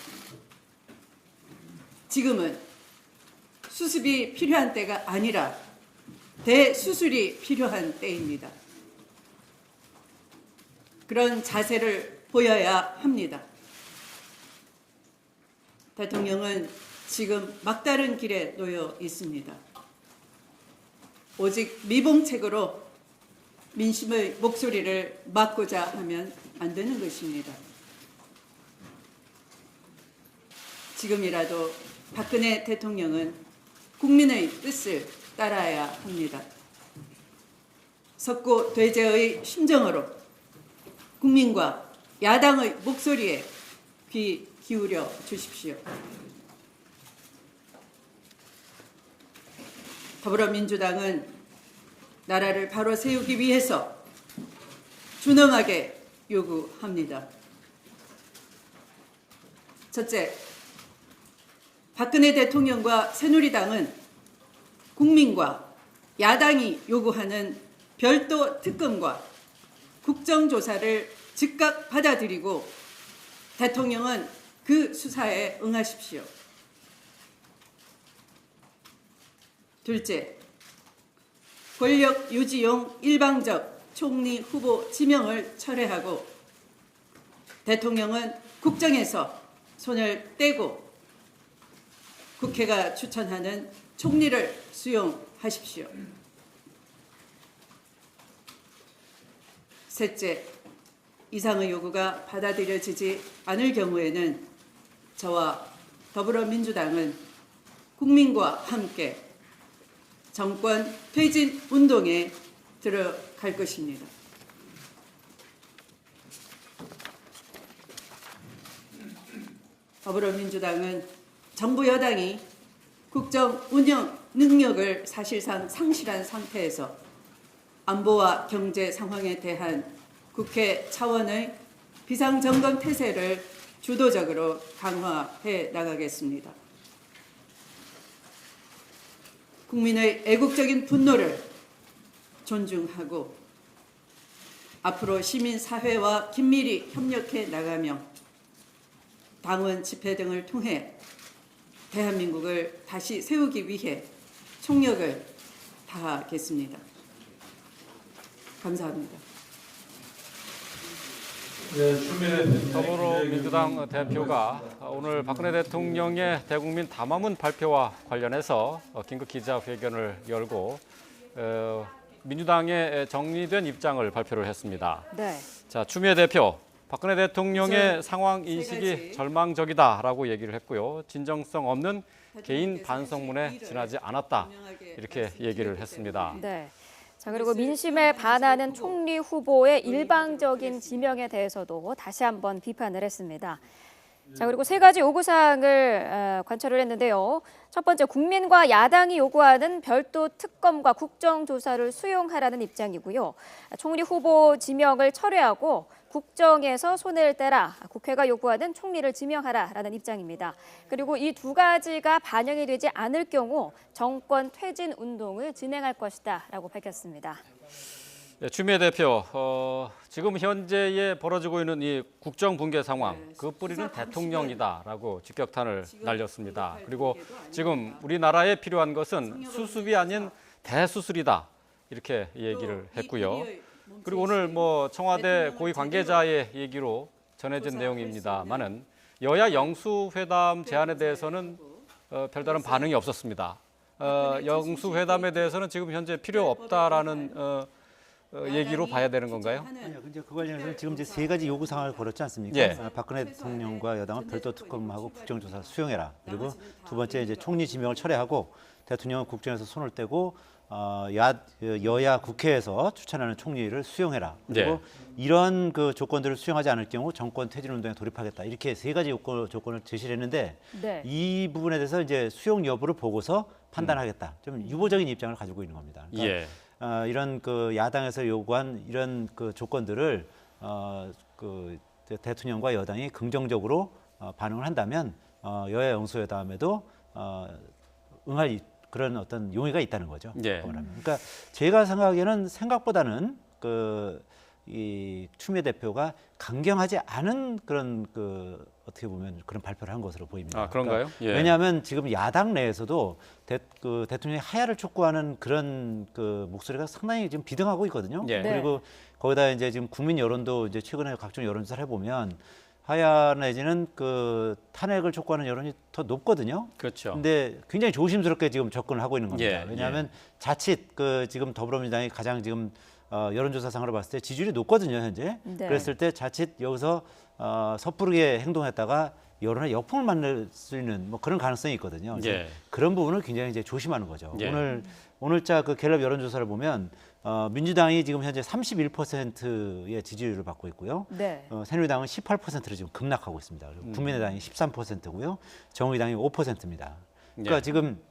지금은 수습이 필요한 때가 아니라 대수술이 필요한 때입니다. 그런 자세를 보여야 합니다. 대통령은 지금 막다른 길에 놓여 있습니다. 오직 미봉책으로 민심의 목소리를 막고자 하면 안 되는 것입니다. 지금이라도 박근혜 대통령은 국민의 뜻을 따라야 합니다. 석고대죄의 심정으로 국민과 야당의 목소리에 귀 기울여 주십시오. 더불어민주당은 나라를 바로 세우기 위해서 준엄하게 요구합니다. 첫째, 박근혜 대통령과 새누리당은 국민과 야당이 요구하는 별도 특검과 국정조사를 즉각 받아들이고 대통령은 그 수사에 응하십시오. 둘째, 권력 유지용 일방적 총리 후보 지명을 철회하고 대통령은 국정에서 손을 떼고 국회가 추천하는 총리를 수용하십시오. 셋째, 이상의 요구가 받아들여지지 않을 경우에는 저와 더불어민주당은 국민과 함께 정권 퇴진 운동에 들어갈 것입니다. 더불어민주당은 정부 여당이 국정 운영 능력을 사실상 상실한 상태에서 안보와 경제 상황에 대한 국회 차원의 비상점검 태세를 주도적으로 강화해 나가겠습니다. 국민의 애국적인 분노를 존중하고 앞으로 시민사회와 긴밀히 협력해 나가며 당원 집회 등을 통해 대한민국을 다시 세우기 위해 총력을 다하겠습니다. 감사합니다. 더불어민주당 대표가 오늘 박근혜 대통령의 대국민 담화문 발표와 관련해서 긴급 기자회견을 열고 민주당의 정리된 입장을 발표를 했습니다. 네. 자, 추미애 대표, 박근혜 대통령의 상황 인식이 절망적이다라고 얘기를 했고요. 진정성 없는 개인 반성문에 지나지 않았다 이렇게 얘기를 했습니다. 네. 자, 그리고 민심에 반하는 총리 후보의 일방적인 지명에 대해서도 다시 한번 비판을 했습니다. 자, 그리고 세 가지 요구사항을 관철을 했는데요. 첫 번째, 국민과 야당이 요구하는 별도 특검과 국정조사를 수용하라는 입장이고요. 총리 후보 지명을 철회하고 국정에서 손을 떼라, 국회가 요구하는 총리를 지명하라라는 입장입니다. 그리고 이 두 가지가 반영이 되지 않을 경우 정권 퇴진 운동을 진행할 것이다라고 밝혔습니다. 네, 추미애 대표, 지금 현재에 벌어지고 있는 이 국정 붕괴 상황, 그 뿌리는 대통령이다라고 직격탄을 날렸습니다. 그리고 지금 우리나라에 필요한 것은 수습이 아닌 대수술이다 이렇게 얘기를 했고요. 그리고 오늘 청와대 고위 관계자의 얘기로 전해진 내용입니다만은 여야 영수회담 제안에 대해서는 별다른 반응이 없었습니다. 영수회담에 대해서는 지금 현재 필요 없다라는 얘기로 봐야 되는 건가요? 아니요. 근데 그 관련해서는 지금 이제 세 가지 요구 사항을 걸었지 않습니까? 예. 박근혜 대통령과 여당은 별도 특검하고 국정조사 수용해라. 그리고 두 번째 이제 총리 지명을 철회하고 대통령은 국정에서 손을 떼고 여야 국회에서 추천하는 총리를 수용해라. 그리고 네. 이런 그 조건들을 수용하지 않을 경우 정권 퇴진 운동에 돌입하겠다. 이렇게 세 가지 조건을 제시를 했는데 네. 이 부분에 대해서 이제 수용 여부를 보고서 판단하겠다. 좀 유보적인 입장을 가지고 있는 겁니다. 그러니까 예. 이런 그 야당에서 요구한 이런 그 조건들을 그 대통령과 여당이 긍정적으로 반응을 한다면 여야 영수회담에도 응할 그런 어떤 용의가 있다는 거죠. 예. 그러니까 제가 생각하기에는 생각보다는 이 추미애 대표가 강경하지 않은 그런 어떻게 보면 그런 발표를 한 것으로 보입니다. 아, 그런가요? 그러니까 예. 왜냐하면 지금 야당 내에서도 대통령의 하야를 촉구하는 그런 목소리가 상당히 지금 비등하고 있거든요. 예. 그리고 거기다 이제 지금 국민 여론도 이제 최근에 각종 여론조사를 해보면 하야 내지는 탄핵을 촉구하는 여론이 더 높거든요. 그렇죠. 근데 굉장히 조심스럽게 지금 접근을 하고 있는 겁니다. 예, 왜냐하면 자칫 지금 더불어민주당이 가장 지금 여론조사상으로 봤을 때 지지율이 높거든요, 현재. 네. 그랬을 때 자칫 여기서 섣부르게 행동했다가 여론의 역풍을 만날 수 있는 그런 가능성이 있거든요. 그래서 예. 그런 부분을 굉장히 이제 조심하는 거죠. 예. 오늘자 갤럽 여론조사를 보면 민주당이 지금 현재 31%의 지지율을 받고 있고요. 네. 새누리당은 18%로 지금 급락하고 있습니다. 그리고 국민의당이 13%고요. 정의당이 5%입니다. 그러니까 예. 지금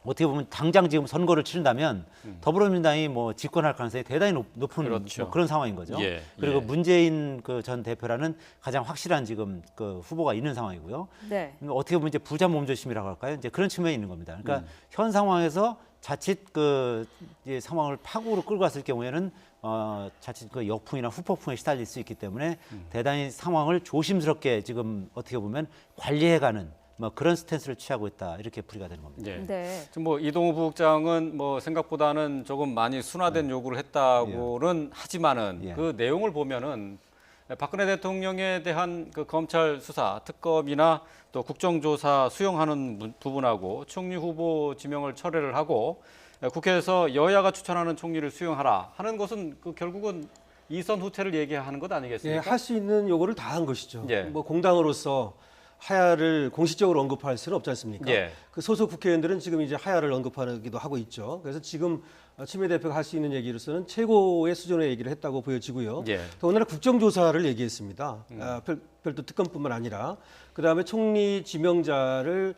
어떻게 보면 당장 지금 선거를 치른다면 더불어민주당이 뭐 집권할 가능성이 대단히 높은 그렇죠. 뭐 그런 상황인 거죠. 예, 그리고 예. 문재인 그 전 대표라는 가장 확실한 지금 그 후보가 있는 상황이고요. 네. 어떻게 보면 이제 부자 몸조심이라고 할까요? 이제 그런 측면이 있는 겁니다. 그러니까 현 상황에서 자칫 그 이제 상황을 파국으로 끌고 갔을 경우에는 자칫 그 역풍이나 후폭풍에 시달릴 수 있기 때문에 대단히 상황을 조심스럽게 지금 어떻게 보면 관리해가는 뭐 그런 스탠스를 취하고 있다 이렇게 풀이가 되는 겁니다. 예. 네. 지금 뭐 이동우 부국장은 뭐 생각보다는 조금 많이 순화된 요구를 했다고는 하지만은 예. 그 내용을 보면은 박근혜 대통령에 대한 그 검찰 수사 특검이나 또 국정조사 수용하는 부분하고 총리 후보 지명을 철회를 하고 국회에서 여야가 추천하는 총리를 수용하라 하는 것은 그 결국은 이선 후퇴를 얘기하는 것 예, 아니겠습니까? 할 수 있는 요구를 다 한 것이죠. 예. 뭐 공당으로서 하야를 공식적으로 언급할 수는 없지 않습니까? 예. 그 소속 국회의원들은 지금 이제 하야를 언급하기도 하고 있죠. 그래서 지금 추미애 대표가 할 수 있는 얘기로서는 최고의 수준의 얘기를 했다고 보여지고요. 예. 더군다나 국정조사를 얘기했습니다. 별도 특검뿐만 아니라 그 다음에 총리 지명자를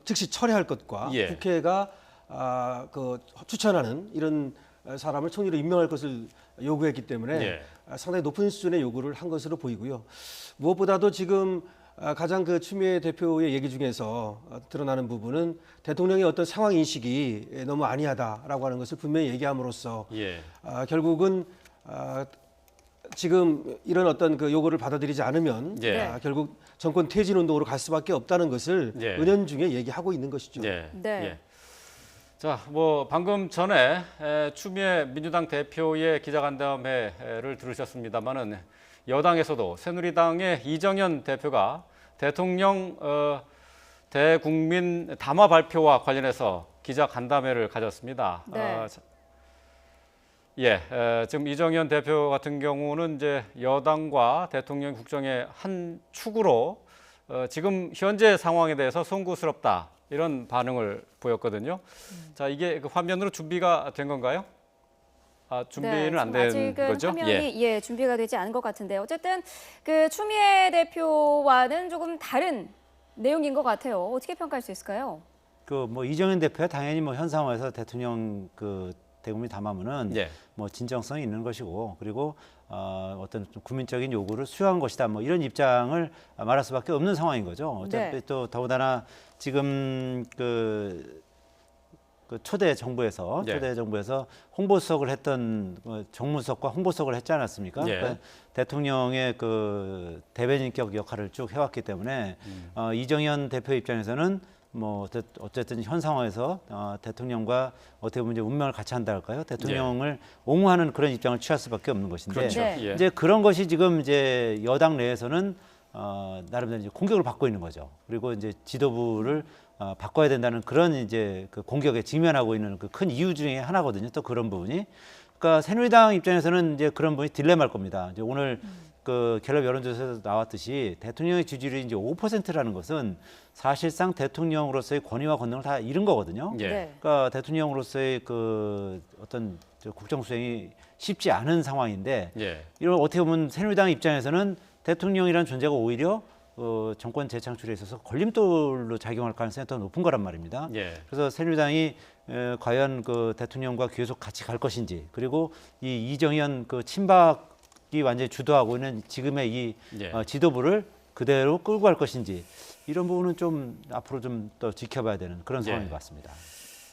즉시 철회할 것과 예. 국회가 그 추천하는 이런 사람을 총리로 임명할 것을 요구했기 때문에 예. 상당히 높은 수준의 요구를 한 것으로 보이고요. 무엇보다도 지금 가장 그 추미애 대표의 얘기 중에서 드러나는 부분은 대통령의 어떤 상황 인식이 너무 아니하다라고 하는 것을 분명히 얘기함으로써 예. 결국은 지금 이런 어떤 그 요구를 받아들이지 않으면 예. 결국 정권 퇴진 운동으로 갈 수밖에 없다는 것을 예. 은연중에 얘기하고 있는 것이죠. 예. 네. 예. 자, 뭐 방금 전에 추미애 민주당 대표의 기자간담회를 들으셨습니다마는 여당에서도 새누리당의 이정현 대표가 대통령 대국민 담화 발표와 관련해서 기자간담회를 가졌습니다. 네. 지금 이정현 대표 같은 경우는 이제 여당과 대통령 국정의 한 축으로 지금 현재 상황에 대해서 송구스럽다 이런 반응을 보였거든요. 자, 이게 그 화면으로 준비가 된 건가요? 준비는 네, 안 된 아직은 거죠? 화면이 준비가 되지 않은 것 같은데 어쨌든 그 추미애 대표와는 조금 다른 내용인 것 같아요. 어떻게 평가할 수 있을까요? 그 뭐 이정현 대표야 당연히 뭐 현 상황에서 대통령 그 대국민 담화문은 예. 뭐 진정성이 있는 것이고 그리고 어떤 좀 국민적인 요구를 수용한 것이다 뭐 이런 입장을 말할 수밖에 없는 상황인 거죠. 어차피 네. 또 더군다나 지금 그 초대 정부에서 예. 홍보수석을 했던 정무수석과 홍보수석을 했지 않았습니까? 예. 그러니까 대통령의 그 대변인격 역할을 쭉 해왔기 때문에 이정현 대표 입장에서는 뭐 어쨌든 현 상황에서 대통령과 어떻게 보면 이제 운명을 같이 한다 할까요? 대통령을 옹호하는 그런 입장을 취할 수밖에 없는 것인데 그렇죠. 네. 예. 이제 그런 것이 지금 이제 여당 내에서는 나름대로 이제 공격을 받고 있는 거죠. 그리고 이제 지도부를 바꿔야 된다는 그런 이제 그 공격에 직면하고 있는 그 큰 이유 중에 하나거든요. 또 그런 부분이. 그러니까 새누리당 입장에서는 이제 그런 부분이 딜레마일 겁니다. 이제 오늘 그 갤럽 여론조사에서 나왔듯이 대통령의 지지율이 이제 5%라는 것은 사실상 대통령으로서의 권위와 권능을 다 잃은 거거든요. 예. 네. 그러니까 대통령으로서의 그 어떤 국정 수행이 쉽지 않은 상황인데 예. 이런 어떻게 보면 새누리당 입장에서는 대통령이라는 존재가 오히려 정권 재창출에 있어서 걸림돌로 작용할 가능성이 더 높은 거란 말입니다. 예. 그래서 새누리당이 과연 그 대통령과 계속 같이 갈 것인지 그리고 이 이정현 그 친박이 완전히 주도하고 있는 지금의 이 예. 지도부를 그대로 끌고 갈 것인지 이런 부분은 좀 앞으로 좀 더 지켜봐야 되는 그런 예. 상황인 것 같습니다.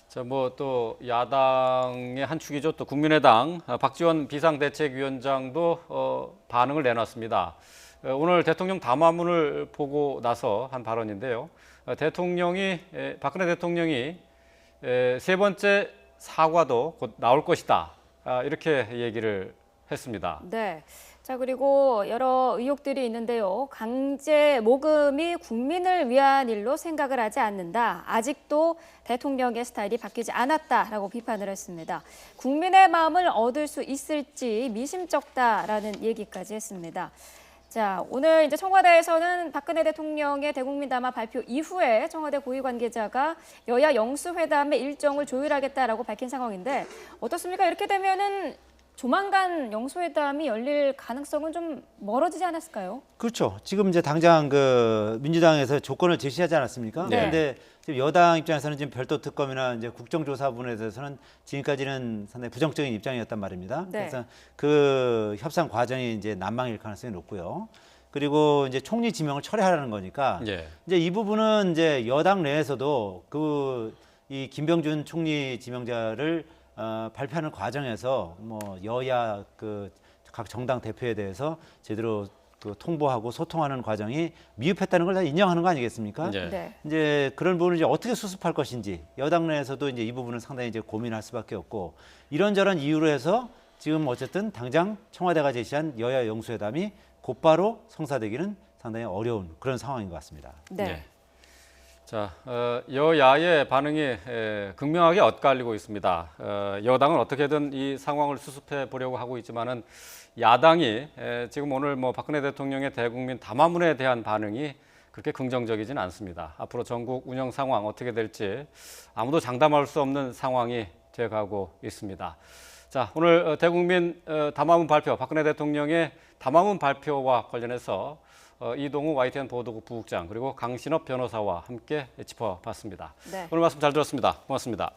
자, 뭐 또 야당의 한 축이죠. 또 국민의당 박지원 비상대책위원장도 반응을 내놨습니다. 오늘 대통령 담화문을 보고 나서 한 발언인데요. 박근혜 대통령이 세 번째 사과도 곧 나올 것이다. 이렇게 얘기를 했습니다. 네. 자, 그리고 여러 의혹들이 있는데요. 강제 모금이 국민을 위한 일로 생각을 하지 않는다. 아직도 대통령의 스타일이 바뀌지 않았다라고 비판을 했습니다. 국민의 마음을 얻을 수 있을지 미심쩍다라는 얘기까지 했습니다. 자, 오늘 이제 청와대에서는 박근혜 대통령의 대국민 담화 발표 이후에 청와대 고위 관계자가 여야 영수회담의 일정을 조율하겠다라고 밝힌 상황인데 어떻습니까? 이렇게 되면은 조만간 영수회담이 열릴 가능성은 좀 멀어지지 않았을까요? 그렇죠. 지금 이제 당장 그 민주당에서 조건을 제시하지 않았습니까? 네. 그런데 지금 여당 입장에서는 지금 별도 특검이나 이제 국정조사 부분에 대해서는 지금까지는 상당히 부정적인 입장이었단 말입니다. 네. 그래서 그 협상 과정이 이제 난망일 가능성이 높고요. 그리고 이제 총리 지명을 철회하라는 거니까 예. 이제 이 부분은 이제 여당 내에서도 이 김병준 총리 지명자를 발표하는 과정에서 뭐 여야 각 정당 대표에 대해서 제대로 통보하고 소통하는 과정이 미흡했다는 걸 다 인정하는 거 아니겠습니까? 예. 네. 이제 그런 부분을 이제 어떻게 수습할 것인지 여당 내에서도 이제 이 부분은 상당히 이제 고민할 수밖에 없고 이런저런 이유로 해서 지금 어쨌든 당장 청와대가 제시한 여야 영수회담이 곧바로 성사되기는 상당히 어려운 그런 상황인 것 같습니다. 네. 예. 자, 여야의 반응이 극명하게 엇갈리고 있습니다. 여당은 어떻게든 이 상황을 수습해 보려고 하고 있지만은 야당이 지금 오늘 뭐 박근혜 대통령의 대국민 담화문에 대한 반응이 그렇게 긍정적이진 않습니다. 앞으로 전국 운영 상황 어떻게 될지 아무도 장담할 수 없는 상황이 돼가고 있습니다. 자, 오늘 대국민 담화문 발표, 박근혜 대통령의 담화문 발표와 관련해서 이동우 YTN 보도국 부국장 그리고 강신업 변호사와 함께 짚어봤습니다. 네. 오늘 말씀 잘 들었습니다. 고맙습니다.